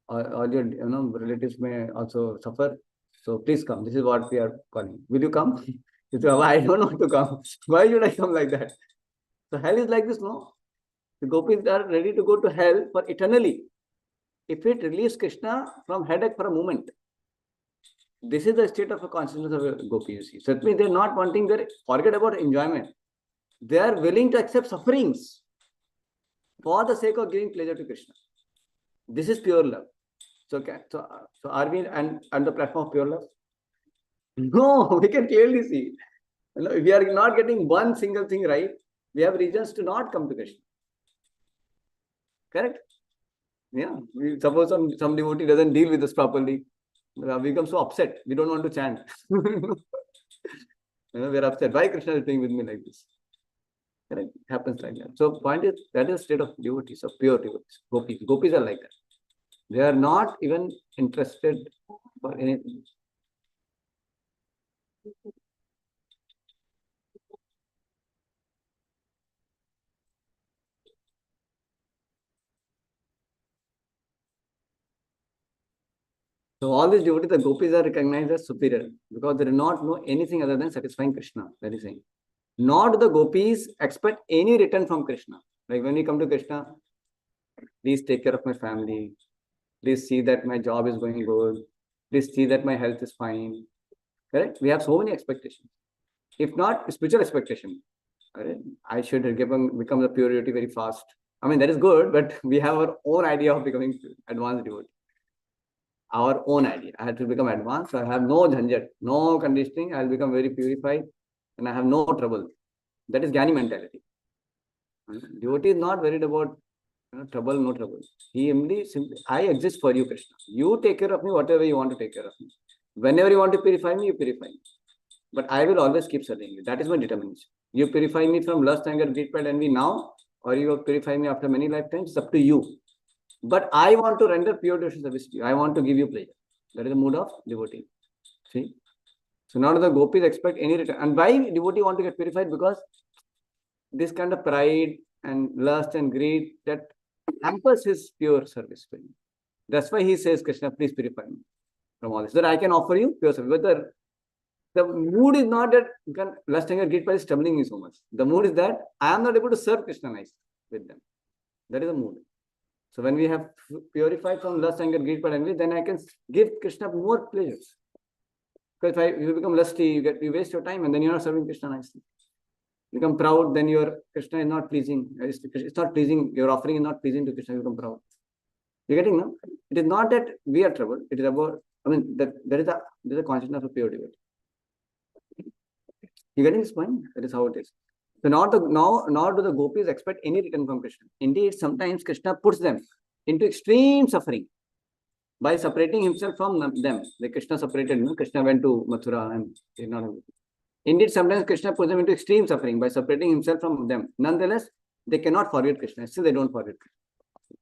Speaker 1: all your relatives may also suffer. So please come. This is what we are calling. Will you come? You say, I don't want to come. Why should I come like that? So hell is like this, no? The gopis are ready to go to hell for eternally if it relieves Krishna from headache for a moment. This is the state of a consciousness of a gopi, you see. So that means they're not wanting their, forget about enjoyment. They are willing to accept sufferings for the sake of giving pleasure to Krishna. This is pure love. So are we on the platform of pure love? No, we can clearly see. If we are not getting one single thing right, we have reasons to not come to Krishna. Correct? Yeah. Suppose some devotee doesn't deal with this properly. We become so upset. We don't want to chant. We're upset. Why Krishna is doing with me like this? Correct? It happens like that. So point is, that is state of devotees, of pure devotees. Gopis. Gopis are like that. They are not even interested for anything. So all these devotees, the gopis are recognized as superior because they do not know anything other than satisfying Krishna. That is saying. Nor do the gopis expect any return from Krishna. Like when we come to Krishna, please take care of my family. Please see that my job is going good. Please see that my health is fine. Correct? We have so many expectations. If not, spiritual expectation. I should become the pure devotee very fast. I mean, that is good, but we have our own idea of becoming advanced devotee. Our own idea. I have to become advanced. So I have no jhanjat, no conditioning. I'll become very purified and I have no trouble. That is Jnani mentality. Devotee is not worried about trouble, no trouble. He only simply, I exist for you, Krishna. You take care of me whatever you want to take care of me. Whenever you want to purify me, you purify me. But I will always keep serving you. That is my determination. You purify me from lust, anger, greed, pride, envy now, or you will purify me after many lifetimes. It's up to you. But I want to render pure devotion service to you. I want to give you pleasure. That is the mood of devotee. See? So now the gopis expect any return. And why devotee want to get purified? Because this kind of pride and lust and greed that hampers his pure service. That's why he says, Krishna, please purify me from all this. So that I can offer you pure service. But the mood is not that lust, anger, greed, pride is troubling me so much. The mood is that I am not able to serve Krishna nicely with them. That is the mood. So when we have purified from lust, anger, greed, pride, envy, then I can give Krishna more pleasures. Because if you become lusty, you waste your time and then you're not serving Krishna nicely. You become proud, then your Krishna is not pleasing. It's not pleasing. Your offering is not pleasing to Krishna. You become proud. You're getting, no? It is not that we are troubled. It is about, there is a consciousness of a pure devotee. You getting this point? That is how it is. So nor do the gopis expect any return from Krishna. Indeed, sometimes Krishna puts them into extreme suffering by separating himself from them. Like Krishna separated, Krishna went to Mathura and did not have it. Indeed, sometimes Krishna puts them into extreme suffering by separating himself from them. Nonetheless, they cannot forget Krishna. Still, they don't forget Krishna.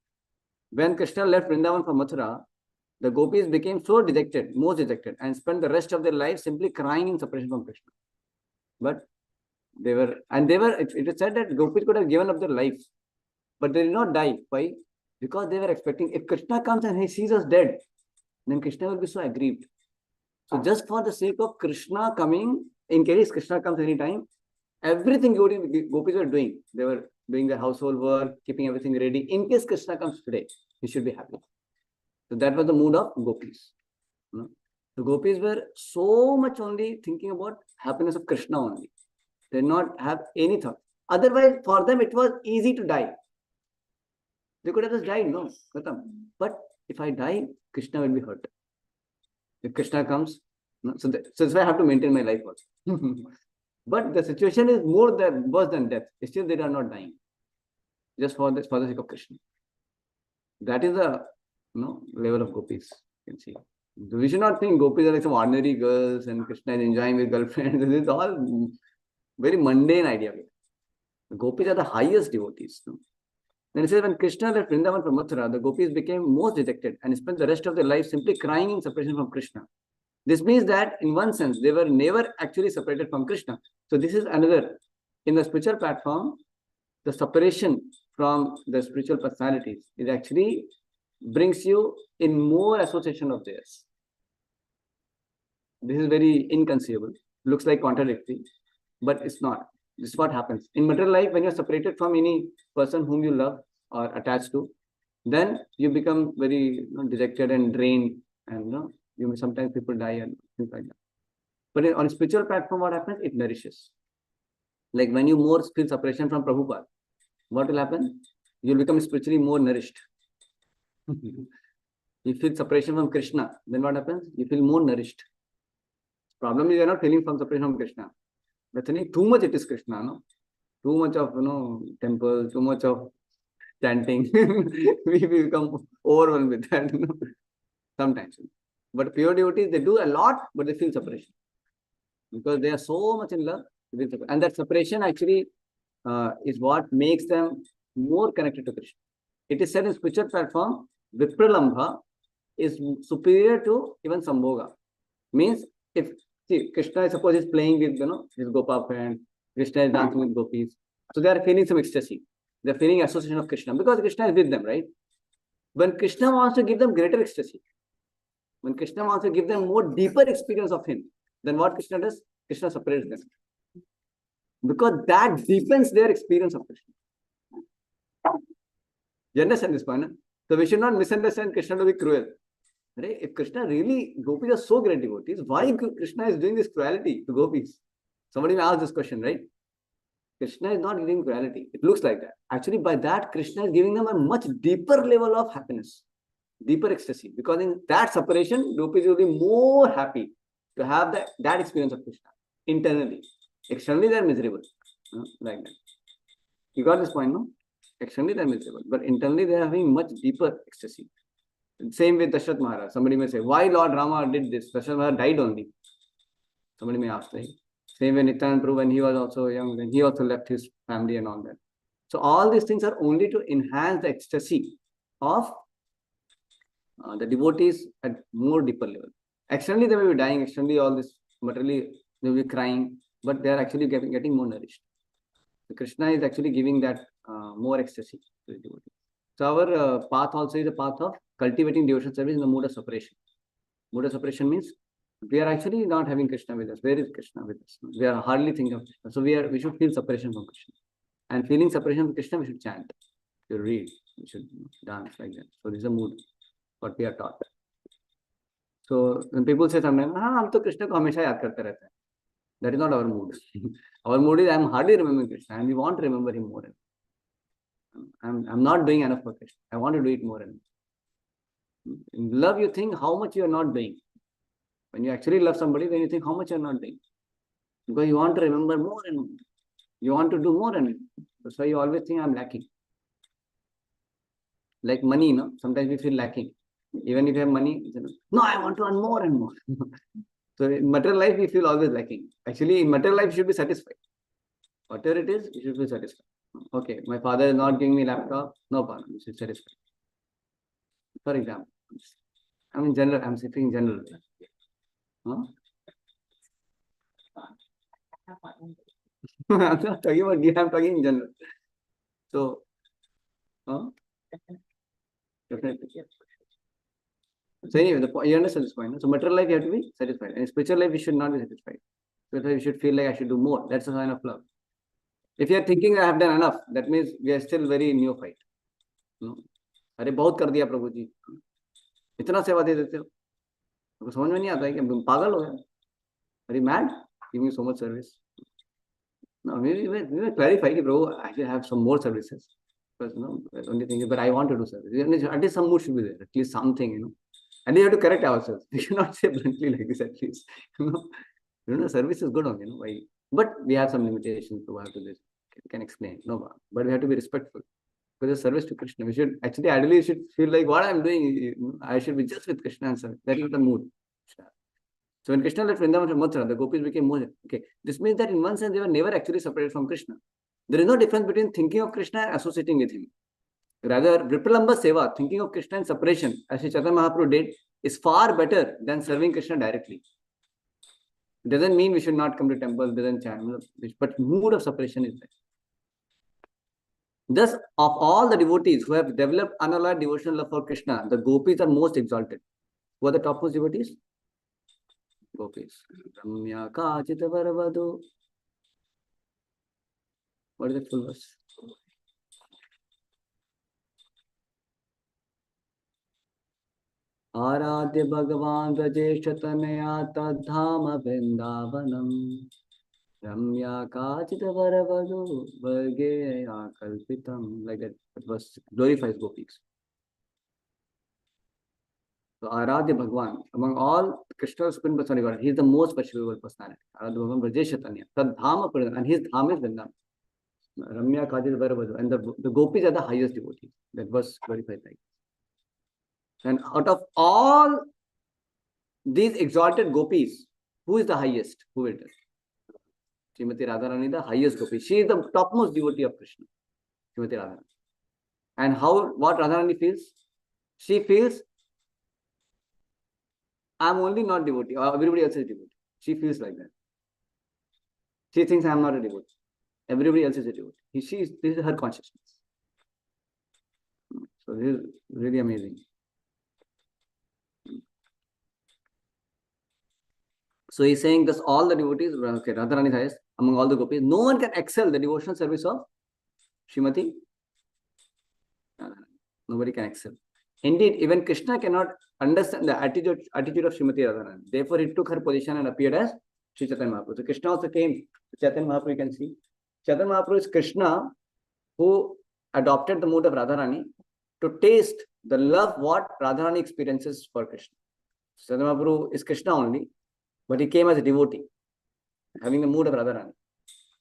Speaker 1: When Krishna left Vrindavan for Mathura, the gopis became so dejected, most dejected, and spent the rest of their life simply crying in separation from Krishna. But it is said that gopis could have given up their lives, but they did not die. Why? Because they were expecting, if Krishna comes and he sees us dead, then Krishna will be so aggrieved. So just for the sake of Krishna coming, in case Krishna comes anytime, everything gopis were doing. They were doing their household work, keeping everything ready. In case Krishna comes today, he should be happy. So that was the mood of gopis. The gopis were so much only thinking about happiness of Krishna only. They did not have any thought. Otherwise, for them, it was easy to die. They could have just died, no? But if I die, Krishna will be hurt. If Krishna comes, no? So that's why I have to maintain my life also. But the situation is worse than death. Still, they are not dying. Just for the sake of Krishna. That is the level of gopis. You can see. We should not think gopis are like some ordinary girls and Krishna is enjoying with girlfriends. This is all very mundane idea. The gopis are the highest devotees. No? Then it says when Krishna left Vrindavan for Mathura, the gopis became most dejected and spent the rest of their life simply crying in separation from Krishna. This means that in one sense, they were never actually separated from Krishna. So this is another, in the spiritual platform, the separation from the spiritual personalities, it actually brings you in more association of theirs. This is very inconceivable. Looks like contradictory, but it's not. This is what happens. In material life, when you're separated from any person whom you love or attached to, then you become very dejected and drained, and sometimes people die and things like that. But on spiritual platform, what happens? It nourishes. Like when you more feel separation from Prabhupada, what will happen? You'll become spiritually more nourished. You feel separation from Krishna, then what happens? You feel more nourished. Problem is you're not feeling from separation from Krishna. But too much it is Krishna, no? Too much of temples, too much of chanting. We become overwhelmed with that, sometimes. But pure devotees, they do a lot, but they feel separation. Because they are so much in love. And that separation actually is what makes them more connected to Krishna. It is said in spiritual platform, Vipralambha is superior to even Sambhoga. Means, if Krishna, suppose, is playing with his Gopa friend, Krishna is dancing with gopis. So they are feeling some ecstasy. They are feeling association of Krishna because Krishna is with them, right? When Krishna wants to give them greater ecstasy, when Krishna wants to give them more deeper experience of him, then what Krishna does? Krishna separates them. Because that deepens their experience of Krishna. You understand this point? No? So we should not misunderstand Krishna to be cruel. Right? If Krishna really, gopis are so great devotees, why Krishna is doing this cruelty to gopis? Somebody may ask this question, right? Krishna is not giving cruelty. It looks like that. Actually, by that, Krishna is giving them a much deeper level of happiness, deeper ecstasy. Because in that separation, gopis will be more happy to have that experience of Krishna internally. Externally, they are miserable. Like that. You got this point, no? Externally, they are miserable. But internally, they are having much deeper ecstasy. Same with Dashrath Maharaj. Somebody may say, why Lord Rama did this? Dashrath Maharaj died only. Somebody may ask, right? Same with Nityananda Prabhu, when he was also young, then he also left his family and all that. So all these things are only to enhance the ecstasy of the devotees at more deeper level. Externally, they may be dying. Externally, all this materially, they will be crying, but they are actually getting more nourished. So Krishna is actually giving that more ecstasy to the devotees. So our path also is a path of cultivating devotional service in the mood of separation. Mood of separation means we are actually not having Krishna with us. Where is Krishna with us? We are hardly thinking of Krishna. So we should feel separation from Krishna. And feeling separation from Krishna, we should chant. We should read. We should dance like that. So this is the mood, what we are taught. So when people say sometimes, हम तो कृष्ण को हमेशा याद करते रहते हैं. That is not our mood. Our mood is I am hardly remembering Krishna and we want to remember him more. I'm not doing enough for Krishna. I want to do it more and more. In love, you think how much you are not doing. When you actually love somebody, then you think how much you are not doing. Because you want to remember more and more. You want to do more and more. That's why you always think I'm lacking. Like money, sometimes we feel lacking. Even if you have money, no, I want to earn more and more. So in material life, we feel always lacking. Actually, in material life, you should be satisfied. Whatever it is, you should be satisfied. Okay, my father is not giving me laptop, no problem, you should be satisfied. For example, I'm speaking in general. Huh? I'm not talking about you, I'm talking in general. So, definitely. So anyway, you understand this point. So material life, you have to be satisfied. And in spiritual life, we should not be satisfied. Spiritual life, we should feel like I should do more. That's a sign of love. If you are thinking I have done enough, that means we are still very neophyte. अरे बहुत कर दिया प्रभु जी. इतना सेवा दे देते हो, तो समझ में नहीं आता है कि पागल हो गया, अरे mad giving so much service. No, we will clarify, bro. I should have some more services. Because the only thing is, but I want to do service. At least some mood should be there. At least something, And we have to correct ourselves. We cannot say bluntly like this. At least, service is good only, Why? But we have some limitations to have to this. Can explain, no, but we have to be respectful. Because the service to Krishna, we should actually ideally should feel like what I'm doing. I should be just with Krishna and service. That is the mood. So when Krishna left Vrindavan from Mathura, the gopis became more. Okay, this means that in one sense they were never actually separated from Krishna. There is no difference between thinking of Krishna and associating with him. Rather, Vripalamba Seva, thinking of Krishna in separation, as Sri Chaitanya Mahaprabhu did, is far better than serving Krishna directly. It doesn't mean we should not come to temple, doesn't chant, but mood of separation is there. Thus, of all the devotees who have developed unalloyed devotional love for Krishna, the gopis are most exalted. Who are the topmost devotees? Gopis. Ramya Kachita Varavadu. What is the full verse? Aradhya Bhagavan Rajesha Tanaya Tadhama Vrindavanam Ramya Kachita Varavadu Vargeya Kalpitam. Like that verse glorifies gopis. So Aradhya Bhagavan, among all Krishna's supreme personality, he is the most worshipable personality. Aradhya Bhagavan Rajesha Tanaya Tadhama Vrindavanam, and his dham is Vrindavan. Ramya Kachita Varavadu, and the gopis are the highest devotees. That verse glorifies like. And out of all these exalted gopis, who is the highest? Who will tell? Srimati Radharani, the highest gopi. She is the topmost devotee of Krishna. Srimati Radharani. And what Radharani feels? She feels, I'm only not devotee, or everybody else is devotee. She feels like that. She thinks I'm not a devotee. Everybody else is a devotee. This is her consciousness. So this is really amazing. So he's saying thus all the devotees, okay, Radharani is highest among all the gopis. No one can excel the devotional service of Srimati Radharani. Nobody can excel. Indeed, even Krishna cannot understand the attitude of Srimati Radharani. Therefore, he took her position and appeared as Sri Chaitanya Mahaprabhu. So Krishna also came to Chaitanya Mahaprabhu, you can see. Chaitanya Mahaprabhu is Krishna who adopted the mood of Radharani to taste the love what Radharani experiences for Krishna. Chaitanya Mahaprabhu is Krishna only, but he came as a devotee, having the mood of Radharani,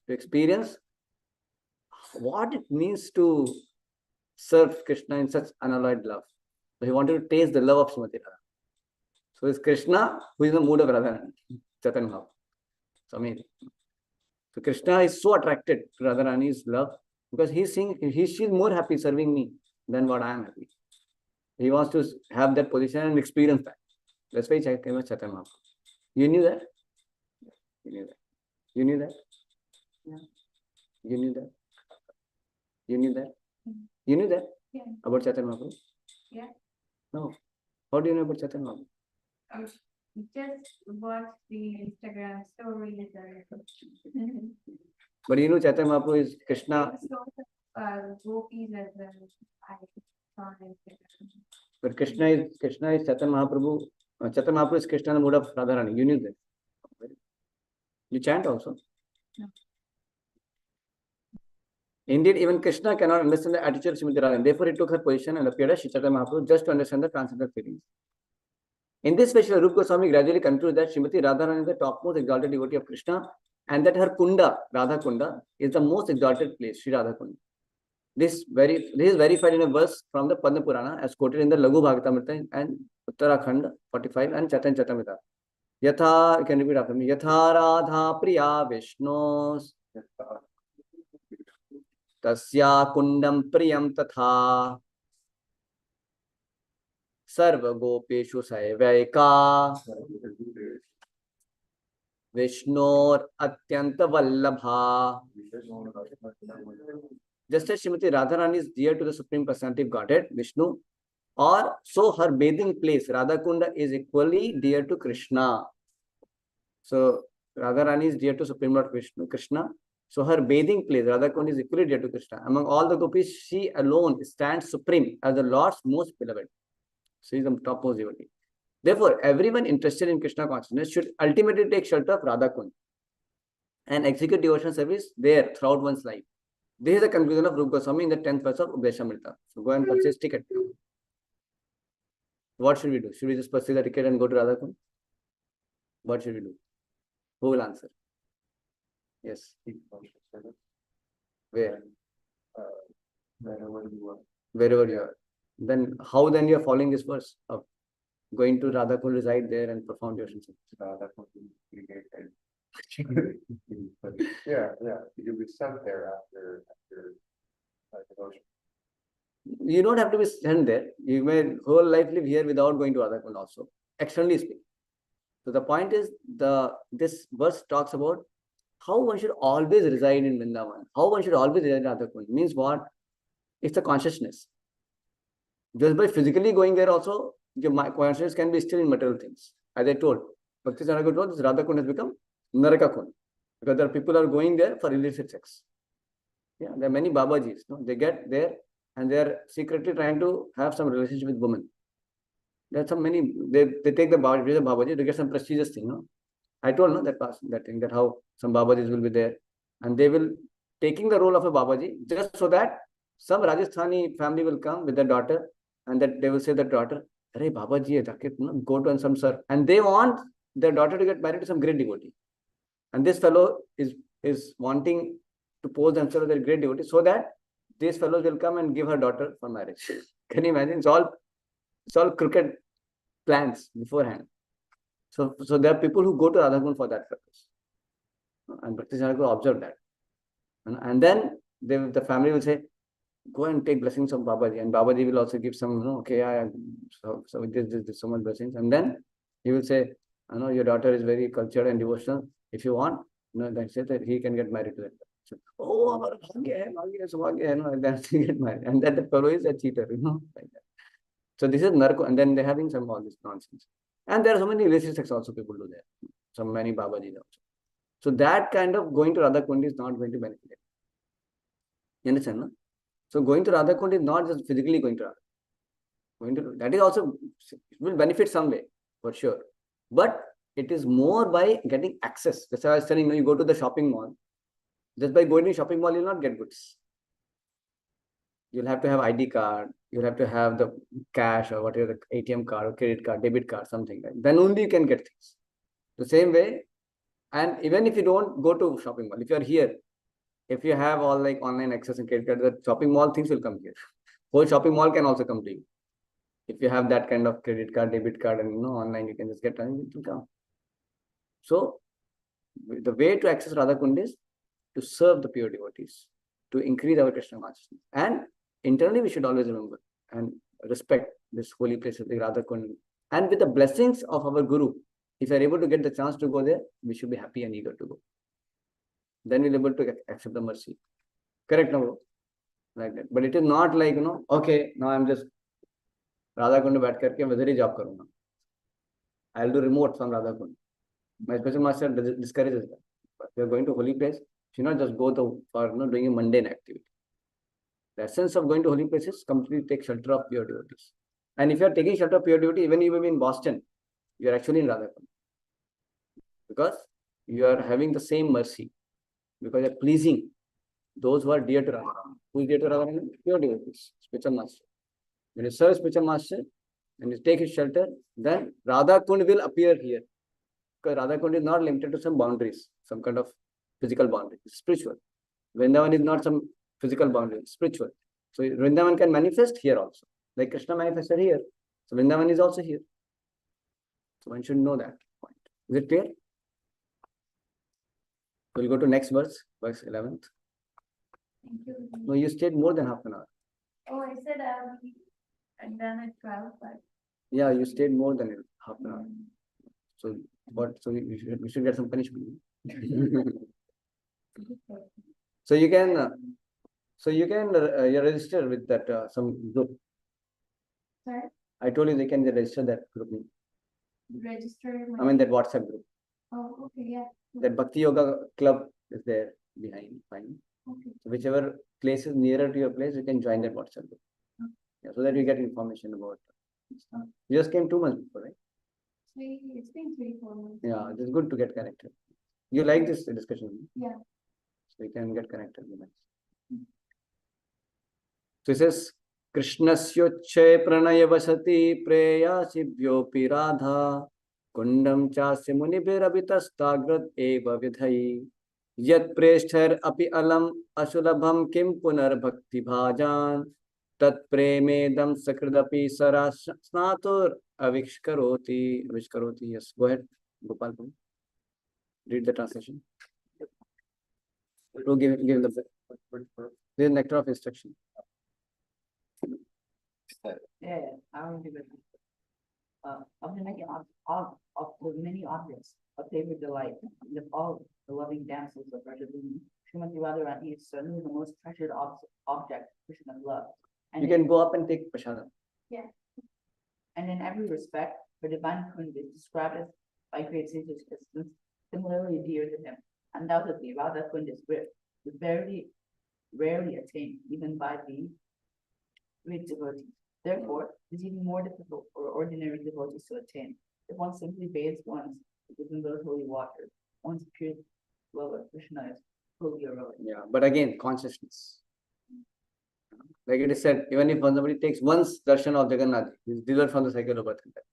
Speaker 1: to experience what it means to serve Krishna in such unalloyed love. So he wanted to taste the love of Srimati Radharani. So it's Krishna who is in the mood of Radharani, Chaitanya Mahaprabhu. So amazing. So Krishna is so attracted to Radharani's love because he's seeing she's more happy serving me than what I am happy. He wants to have that position and experience that. That's why he came as Chaitanya Mahaprabhu. You knew that? You knew that? You knew that?
Speaker 4: Yeah.
Speaker 1: You knew that? You knew that? You knew that?
Speaker 5: Yeah.
Speaker 1: About Chaitanya Mahaprabhu?
Speaker 5: Yeah.
Speaker 1: No. How do you know about Chaitanya Mahaprabhu?
Speaker 5: Just watch the Instagram stories.
Speaker 1: But you know Chaitanya Mahaprabhu is Krishna.
Speaker 5: Gopis as well. I saw on Instagram.
Speaker 1: But Krishna is Chaitanya Mahaprabhu. Chaitanya Mahaprabhu is Krishna in the mood of Radharani. You knew that. You chant also.
Speaker 5: No.
Speaker 1: Indeed, even Krishna cannot understand the attitude of Srimati Radharani. Therefore, he took her position and appeared as Sri Chaitanya Mahaprabhu just to understand the transcendental feelings. In this way, Rupa Goswami gradually concludes that Srimati Radharani is the topmost exalted devotee of Krishna and that her Kunda, Radha Kunda, is the most exalted place, Sri Radha Kunda. This is verified in a verse from the Padma Purana as quoted in the Laghu Bhagavatamrita and Uttarakhand 45 and Chaitanya Charitamrita. Yatha, you can repeat after me. Yatha Radha Priya Vishnos Tasya Kundam Priyam Tatha Sarva Gopeshu Saivaika Vishnor Atyanta Vallabha. Just as Srimati Radharani is dear to the Supreme Personality of Godhead, Vishnu, or so her bathing place, Radhakunda, is equally dear to Krishna. So Radharani is dear to Supreme Lord Krishna. So her bathing place, Radhakunda, is equally dear to Krishna. Among all the gopis, she alone stands supreme as the Lord's most beloved. She is the topmost devotee. Therefore, everyone interested in Krishna consciousness should ultimately take shelter of Radha Kund and execute devotional service there throughout one's life. This is the conclusion of Rupa Goswami in the 10th verse of Updeshamrita. So go and purchase ticket. What should we do? Should we just purchase the ticket and go to Radha Kund? What should we do? Who will answer? Yes.
Speaker 2: Keep conscious service,
Speaker 1: Where?
Speaker 2: wherever you are.
Speaker 1: Wherever you are. Then how then you are following this verse of going to Radha Kund, reside there and perform devotional service?
Speaker 2: That would be created. Yeah, you'll be sent there after devotion.
Speaker 1: You don't have to be sent there. You may whole life live here without going to Radha Kund also, externally speaking. So the point is, this verse talks about how one should always reside in Vrindavan, how one should always reside in Radha Kund. Means what? It's a consciousness. Just by physically going there also, your consciousness can be still in material things. As I told, Bhakti Saranga told, this Radha Kund has become Naraka Kund, because there are people are going there for illicit sex. Yeah, there are many Babajis. No? They get there and they are secretly trying to have some relationship with women. There are some many, they take the Babaji to get some prestigious thing. No? I told no that thing, that how some Babajis will be there and they will taking the role of a Babaji just so that some Rajasthani family will come with their daughter and that they will say that daughter, Arey Babaji, go to and some sir. And they want their daughter to get married to some great devotee. And this fellow is wanting to pose themselves as a great devotee so that these fellows will come and give her daughter for marriage. Can you imagine? It's all crooked plans beforehand. So there are people who go to Radha Kund for that purpose. And Bhakti Saranga observe that. And then the family will say, go and take blessings of Babaji. And Babaji will also give some, okay, so this so much blessings. And then he will say, your daughter is very cultured and devotional. If you want, then say that he can get married to that. So, and then he get married. And that the fellow is a cheater, like that. So this is Narko, and then they're having some all this nonsense. And there are so many illicit sex also people do there. So many Babajis also. So that kind of going to Radha Kund is not going to benefit it. You understand, no? So going to Radha Kund is not just physically going to Radha. That is also, it will benefit some way, for sure. But it is more by getting access. That's why I was telling you go to the shopping mall. Just by going to shopping mall, you'll not get goods. You'll have to have ID card. You'll have to have the cash or whatever, the ATM card or credit card, debit card, something like that. Then only you can get things. The same way, and even if you don't go to shopping mall, if you are here, if you have all like online access and credit card, the shopping mall things will come here. Whole shopping mall can also come to you. If you have that kind of credit card, debit card, and online, you can just get and it will come. So the way to access Radha Kund is to serve the pure devotees, to increase our Krishna consciousness. And internally, we should always remember and respect this holy place of the Radha Kund. And with the blessings of our Guru, if we are able to get the chance to go there, we should be happy and eager to go. Then we'll be able to accept the mercy. Correct, no? Like that. But it is not like, okay, now I'm just Radha Kund बैठ करके वजरी job करूँगा. I'll do remote from Radha Kund. My special master discourages that. But we are going to holy place. You should not just go for doing a mundane activity. The essence of going to holy places completely take shelter of pure devotees. And if you are taking shelter of pure devotee, even if you be in Boston, you are actually in Radha Kund. Because you are having the same mercy. Because you are pleasing those who are dear to Radha. Who is dear to Radha? Pure devotees, spiritual master. When you serve spiritual master and you take his shelter, then Radha Kund will appear here. Because Radha Kund is not limited to some boundaries, some kind of physical boundary. It's spiritual. Vrindavan is not some physical boundary, it's spiritual. So Vrindavan can manifest here also. Like Krishna manifested here. So Vrindavan is also here. So one should know that point. Is it clear? We'll go to next verse 11th.
Speaker 5: Thank you.
Speaker 1: No, you stayed more than half an hour.
Speaker 5: Oh, I said I'll be done at 12, but.
Speaker 1: Yeah, you stayed more than half an hour. So what? So we should get some punishment. So you can register with that some group.
Speaker 5: Sorry?
Speaker 1: I told you they can register that group.
Speaker 5: Register.
Speaker 1: I mean that WhatsApp group.
Speaker 5: Oh, okay, yeah.
Speaker 1: That Bhakti Yoga club is there behind. Fine.
Speaker 5: Okay.
Speaker 1: So whichever place is nearer to your place, you can join that WhatsApp group.
Speaker 5: Okay.
Speaker 1: Yeah, so that you get information about You just came 2 months before, right?
Speaker 5: It's been 3-4 months.
Speaker 1: Yeah, it's good to get connected. You like this discussion?
Speaker 5: Yeah.
Speaker 1: So we can get connected. So it says, Krishnasyoche pranaya vasati preyasibhyopi radha kundam chasya munibhirabhitastagrat eva vidhai yat preshthar api alam asulabham kim punar bhakti bhajan tat premedam sakridapi sara snatur avishkaroti. Yes, go ahead, Gopal. Read the translation. To give the the nectar of instruction.
Speaker 4: Yeah, I will give it. Of the many objects of favorite delight, and of all the loving damsels of Rajabhumi, Srimati Radharani is certainly the most treasured object Krishna's love. And
Speaker 1: You can go up and take prasada.
Speaker 4: And in every respect, her divine queen is described as by great sages as similarly dear to him. Undoubtedly, Radha Kund is very rarely attained, even by the great devotees. Therefore, it is even more difficult for ordinary devotees to attain. If one simply bathes once within those holy waters, one's pure love of Krishna is fully heroic.
Speaker 1: Yeah, but again, consciousness. Like it is said, even if somebody takes once darshan of Jagannath, he is delivered from the cycle of birth and death.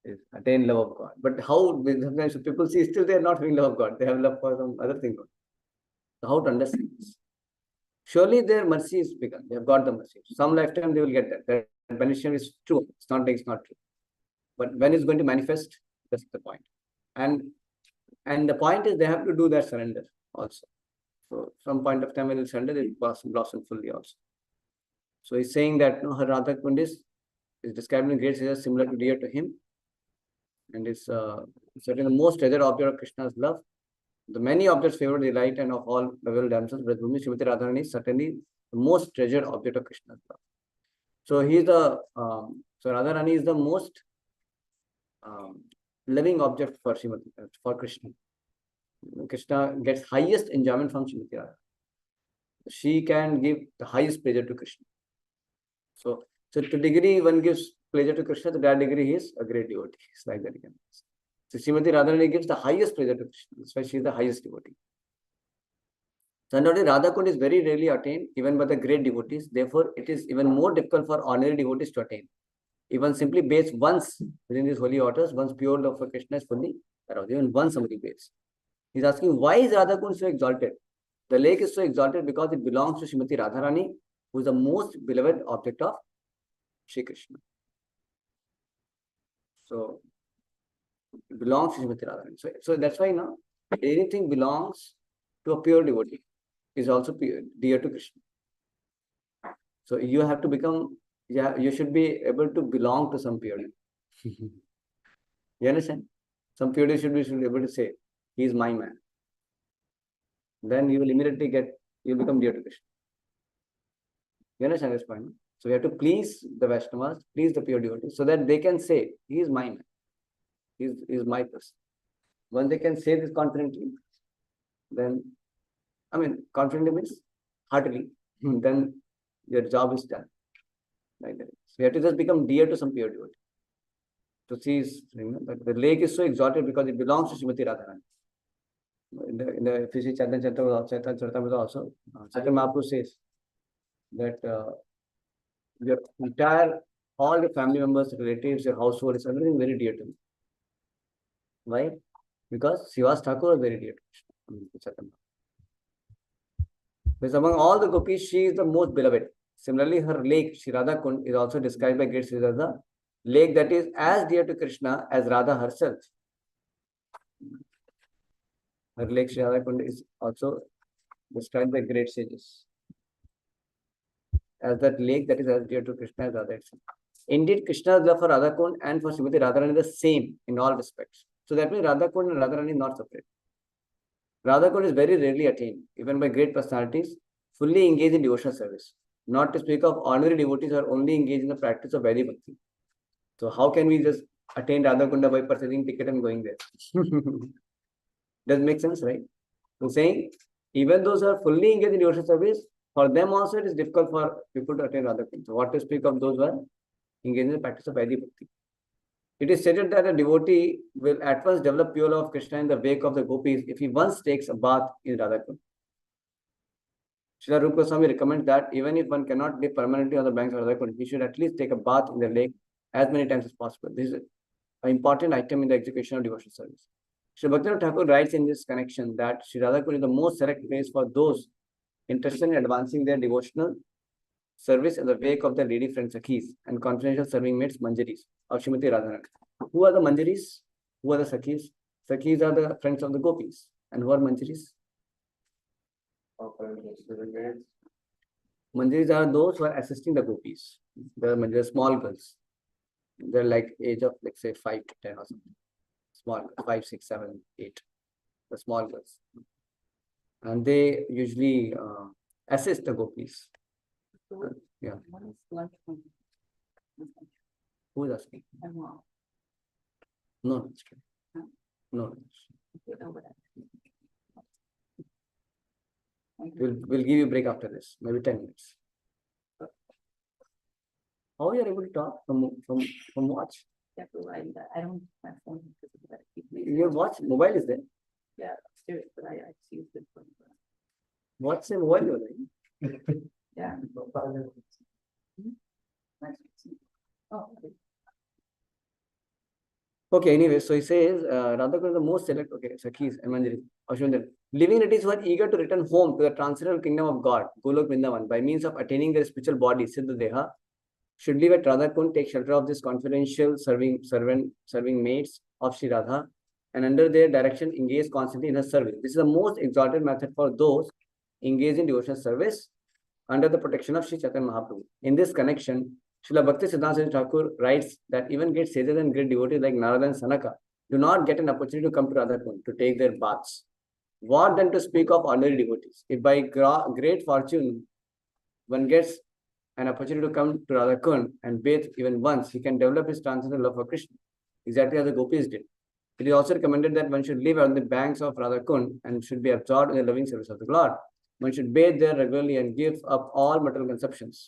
Speaker 1: Is attain love of God. But how sometimes people see still they are not having love of God, they have love for some other thing. So how to understand this? Surely their mercy is begun. They have got the mercy. Some lifetime they will get that. That benediction is true. It's not true. But when it's going to manifest, that's the point. And the point is they have to do that surrender also. So some point of time when they surrender, they blossom fully also. So he's saying that her Radha Kund is described in great sages similar to dear to him. And it's certainly the most treasured object of Krishna's love. The many objects favored delight and of all lovable damsels, Brajabhumi, Srimati Radharani is certainly the most treasured object of Krishna's love. So he is the so Radharani is the most loving object for Srimati, for Krishna. Krishna gets highest enjoyment from Srimati Radha. She can give the highest pleasure to Krishna. So to the degree one gives pleasure to Krishna, to that degree he is a great devotee. It's like that again. So Srimati Radharani gives the highest pleasure to Krishna. That's why she is the highest devotee. So undoubtedly Radha Kund is very rarely attained even by the great devotees. Therefore, it is even more difficult for ordinary devotees to attain. Even simply bathes once within these holy waters, once pure love for Krishna is fully aroused. Even once somebody bathes. He's asking, why is Radha Kund so exalted? The lake is so exalted because it belongs to Srimati Radharani, who is the most beloved object of Shri Krishna. So it belongs to Srimati Radharani. So that's why now anything belongs to a pure devotee is also pure, dear to Krishna. So you have to become, you should be able to belong to some purity. You understand? Some purity should be able to say, he is my man. Then you will immediately you become dear to Krishna. You understand this point? So we have to please the Vaishnavas, please the pure devotees, so that they can say, he is my man. He is my person. Once they can say this confidently, then, confidently means heartily, then your job is done. Like that. So you have to just become dear to some pure devotee. So see, that the lake is so exalted because it belongs to Srimati Radharani. In the if you see Chaitanya Charitamrita also, Chaitanya Mahaprabhu says that your entire, all your family members, relatives, your household is everything very dear to me. Why? Because Srivas Thakur was very dear to Chaitanya. Because among all the gopis, she is the most beloved. Similarly, her lake, Shri Radha Kund, is also described by great sages as the lake that is as dear to Krishna as Radha herself. Her lake, Shri Radha Kund, is also described by great sages as that lake that is as dear to Krishna as Radha itself. Indeed, Krishna's love for Radha Kund and for Srimati Radharani is the same in all respects. So that means Radha Kund and Radharani are not separate. Radha Kund is very rarely attained, even by great personalities, fully engaged in devotional service. Not to speak of ordinary devotees who are only engaged in the practice of Vaidhi Bhakti. So how can we just attain Radha Kunda by purchasing ticket and going there? Does make sense, right? So saying, even those who are fully engaged in devotional service, for them also it is difficult for people to attain Radha Kunda. So what to speak of those who are engage in the practice of Vaidhi Bhakti. It is stated that a devotee will at once develop pure love of Krishna in the wake of the gopis if he once takes a bath in Radhakund. Srila Rupa Goswami recommends that even if one cannot live permanently on the banks of Radhakund, he should at least take a bath in the lake as many times as possible. This is an important item in the execution of devotional service. Sri Bhaktivinoda Thakur writes in this connection that Sri Radhakund is the most select place for those interested in advancing their devotional service in the wake of their lady friends Sakhis and confidential serving mates Manjaris of Srimati Radharani. Who are the Manjaris? Who are the Sakhis? Sakhis are the friends of the gopis. And who are Manjaris? Manjaris are those who are assisting the gopis. They are small girls. They're like age of, like, say, 5 to 10 or something. Small girls, 5, 6, 7, 8. The small girls. And they usually assist the gopis. Yeah.
Speaker 4: What is lunch?
Speaker 1: Who is asking?
Speaker 4: No.
Speaker 1: No, it's true.
Speaker 4: Huh?
Speaker 1: No.
Speaker 4: Over that.
Speaker 1: We'll give you a break after this, maybe 10 minutes. How you are able to talk from watch?
Speaker 4: Yeah, I don't my phone because of that.
Speaker 1: Your watch mobile is there.
Speaker 4: Yeah, upstairs, but I use this one.
Speaker 1: What's a mobile you're doing?
Speaker 4: Yeah. Oh, okay.
Speaker 1: Okay, anyway, so he says, Radhakund is the most select, okay, Sakhis and Manjaris, Ashwindar. Living entities who are eager to return home to the transcendental kingdom of God, Golok Vrindavan, by means of attaining their spiritual body, Siddha Deha, should live at Radhakund, take shelter of this confidential serving mates of Sri Radha, and under their direction engage constantly in her service. This is the most exalted method for those engaged in devotional service under the protection of Sri Chaitanya Mahaprabhu. In this connection, Srila Bhakti Siddhanta Thakur writes that even great sages and great devotees like Narada and Sanaka do not get an opportunity to come to Radhakund to take their baths. What then to speak of ordinary devotees? If by great fortune one gets an opportunity to come to Radhakund and bathe even once, he can develop his transcendental love for Krishna, exactly as the gopis did. It is also recommended that one should live on the banks of Radhakund and should be absorbed in the loving service of the Lord. One should bathe there regularly and give up all material consumptions,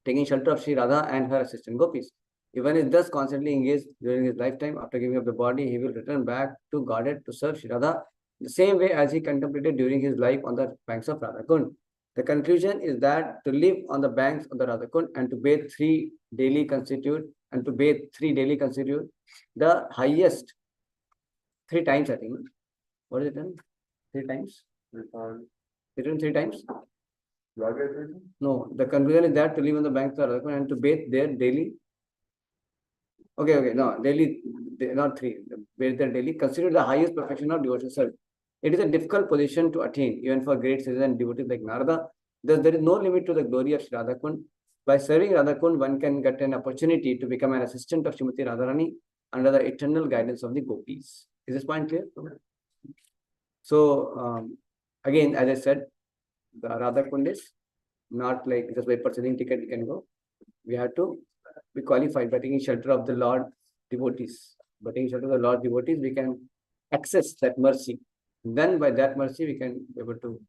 Speaker 1: taking shelter of Sri Radha and her assistant gopis. If one is thus constantly engaged during his lifetime, after giving up the body, he will return back to Godhead to serve Sri Radha the same way as he contemplated during his life on the banks of Radhakund. The conclusion is that to live on the banks of the Radhakund and to bathe three daily constitute the highest 3 times, I think. What is it then? 3 times? Written 3 times? No, the conclusion is that to live on the banks of the Radhakund and to bathe there daily. Okay, no, daily, not 3. Bathe there daily, consider the highest perfection of devotional service. It is a difficult position to attain, even for great sages and devotees like Narada. Thus, there is no limit to the glory of Sri Radhakund. By serving Radhakund, one can get an opportunity to become an assistant of Srimati Radharani under the eternal guidance of the gopis. Is this point clear? So, again, as I said, the Radhakund is not like just by purchasing ticket you can go. We have to be qualified by taking shelter of the Lord devotees. By taking shelter of the Lord devotees, we can access that mercy. Then by that mercy, we can be able to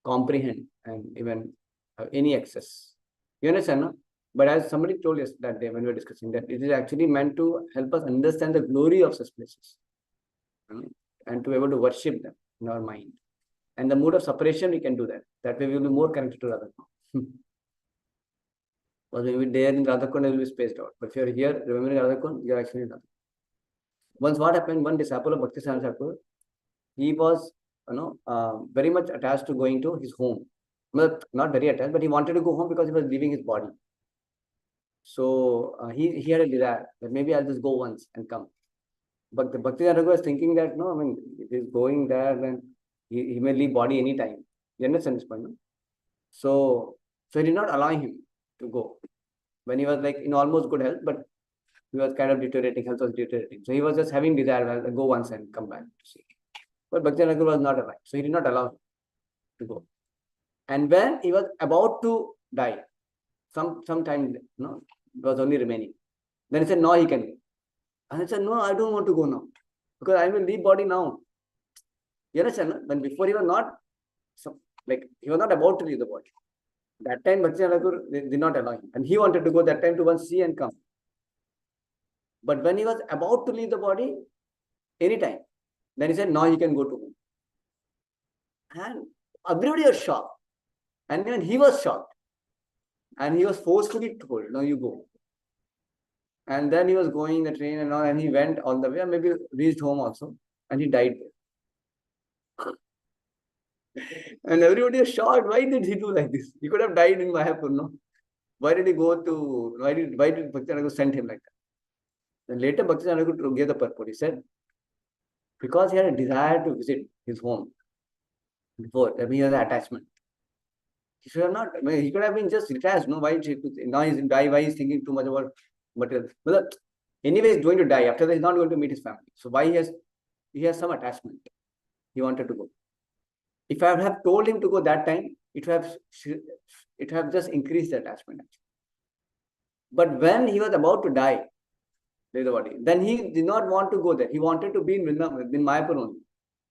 Speaker 1: comprehend and even have any access. You understand, no? But as somebody told us that day when we were discussing that, it is actually meant to help us understand the glory of such places and to be able to worship them in our mind. And the mood of separation, we can do that. That way we will be more connected to Radhakund. Because when we are there in Radhakund, we will be spaced out. But if you are here, remembering Radhakund, you are actually in Radhakund. Once what happened, one disciple of Bhakti Siddhanta Thakur, he was very much attached to going to his home. Not very attached, but he wanted to go home because he was leaving his body. So he had a desire that maybe I'll just go once and come. But the Bhakti Siddhanta Thakur was thinking that, no, I mean, if he's going there, then he may leave body anytime. You understand this point, no? So he did not allow him to go. When he was like in almost good health, but he was kind of deteriorating, health was deteriorating. So he was just having desire, I'll go once and come back to see. But Bhakti Siddhanta Thakur was not alive. So he did not allow him to go. And when he was about to die, some time, was only remaining. Then he said, no, he can go. And I said, no, I don't want to go now. Because I will leave body now. You understand? When before he was not, he was not about to leave the body. That time Bhakti Thakur did not allow him. And he wanted to go that time to once see and come. But when he was about to leave the body, anytime, then he said, now he can go to home. And everybody was shocked. And even he was shocked. And he was forcefully told, now you go. And then he was going the train and all, and he went all the way, and maybe reached home also, and he died there. And everybody was shocked. Why did he do like this? He could have died in Mayapur, no? Why did he go to, why did Bhakti Thakur send him like that? Then later Bhakti Thakur gave the purport. He said, because he had a desire to visit his home before, that he has an attachment. He should have not, I mean, he could have been just detached, no? Why now he's why he's thinking too much about material? Well, anyway, he's going to die. After that, he's not going to meet his family. So why he has some attachment. He wanted to go. If I have told him to go that time, it would have just increased the attachment. But when he was about to die, then he did not want to go there. He wanted to be in Mayapur only.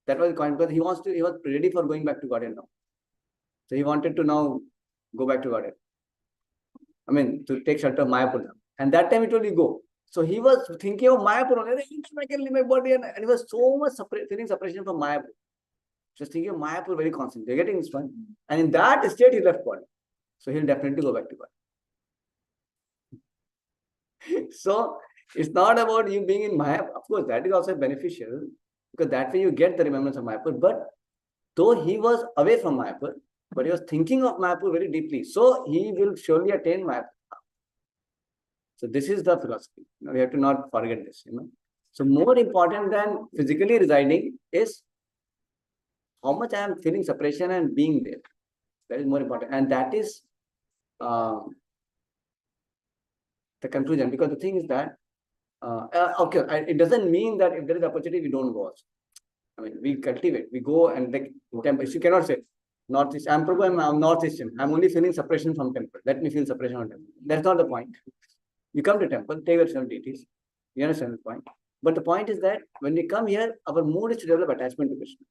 Speaker 1: That was the point, because he was ready for going back to Godhead now. So he wanted to now go back to Godhead. I mean, to take shelter of Mayapur now. And that time it will go. So he was thinking of Mayapur only. I can leave my body, and he was so much feeling separation from Mayapur. Just thinking of Mayapur very constantly. They're getting this point. And in that state, he left body. So he'll definitely go back to God. So it's not about you being in Mayapur. Of course, that is also beneficial, because that way you get the remembrance of Mayapur. But though he was away from Mayapur, but he was thinking of Mayapur very deeply. So he will surely attain Mayapur. So this is the philosophy. We have to not forget this. So more important than physically residing is how much I am feeling separation and being there. That is more important. And that is the conclusion. Because the thing is that, it doesn't mean that if there is opportunity, we don't go also. I mean, we cultivate, we go and like temple. You cannot say, Northeast, I'm Northeastern. I'm only feeling separation from temple. Let me feel separation from temple. That's not the point. You come to temple, take your seven deities. You understand the point. But the point is that when we come here, our mood is to develop attachment to Krishna.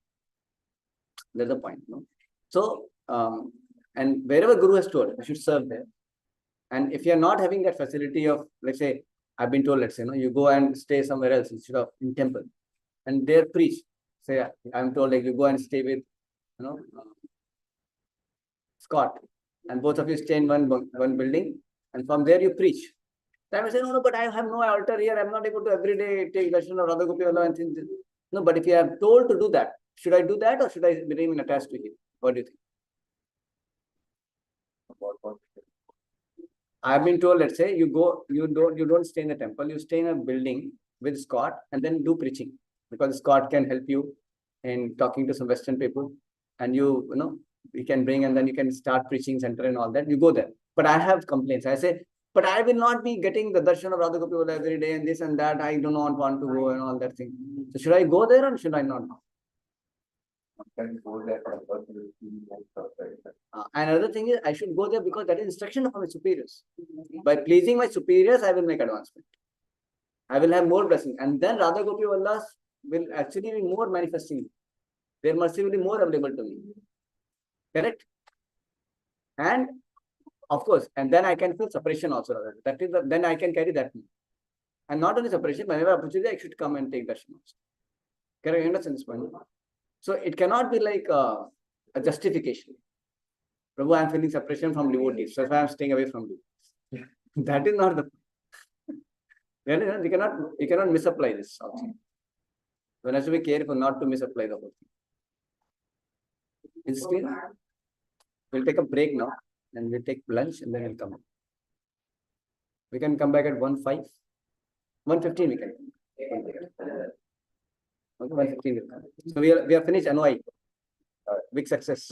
Speaker 1: That's the point. No? So, and wherever Guru has told, we should serve there. And if you are not having that facility of, let's say, I've been told, let's say, you go and stay somewhere else instead of in temple, and there preach. Say, I'm told, like, you go and stay with, Scott, and both of you stay in one building, and from there you preach. Then I say, no, but I have no altar here. I'm not able to every day take darshan of Radha and things. No, but if you are told to do that, should I do that or should I remain attached to him? What do you think? I've been told, let's say, you don't stay in the temple, you stay in a building with Scott and then do preaching, because Scott can help you in talking to some Western people, and you can bring, and then you can start preaching center and all that. You go there. But I have complaints. I say, but I will not be getting the darshan of Radha Gopi every day and this and that. I do not want to go and all that thing. So should I go there or should I not?
Speaker 2: Can go there for
Speaker 1: And another thing is, I should go there because that is instruction from my superiors. By pleasing my superiors, I will make advancement. I will have more blessing. And then Radha Gopi Vallas will actually be more manifesting. Their mercy will be more available to me. Correct? And of course, and then I can feel separation also. That is then I can carry that. And not only separation, whenever opportunity, I should come and take darshan also. Correct? You understand this point? So it cannot be like a justification. Prabhu, I am feeling separation from devotees, so if I am staying away from devotees. That is not the. You cannot misapply this also. One has to be careful not to misapply the whole thing. Is it clear? We'll take a break now, and we'll take lunch, and then we'll come. We can come back at 1:05. 1:15 we can. Okay, 1:15 will come. So we are finished NOI. Big success.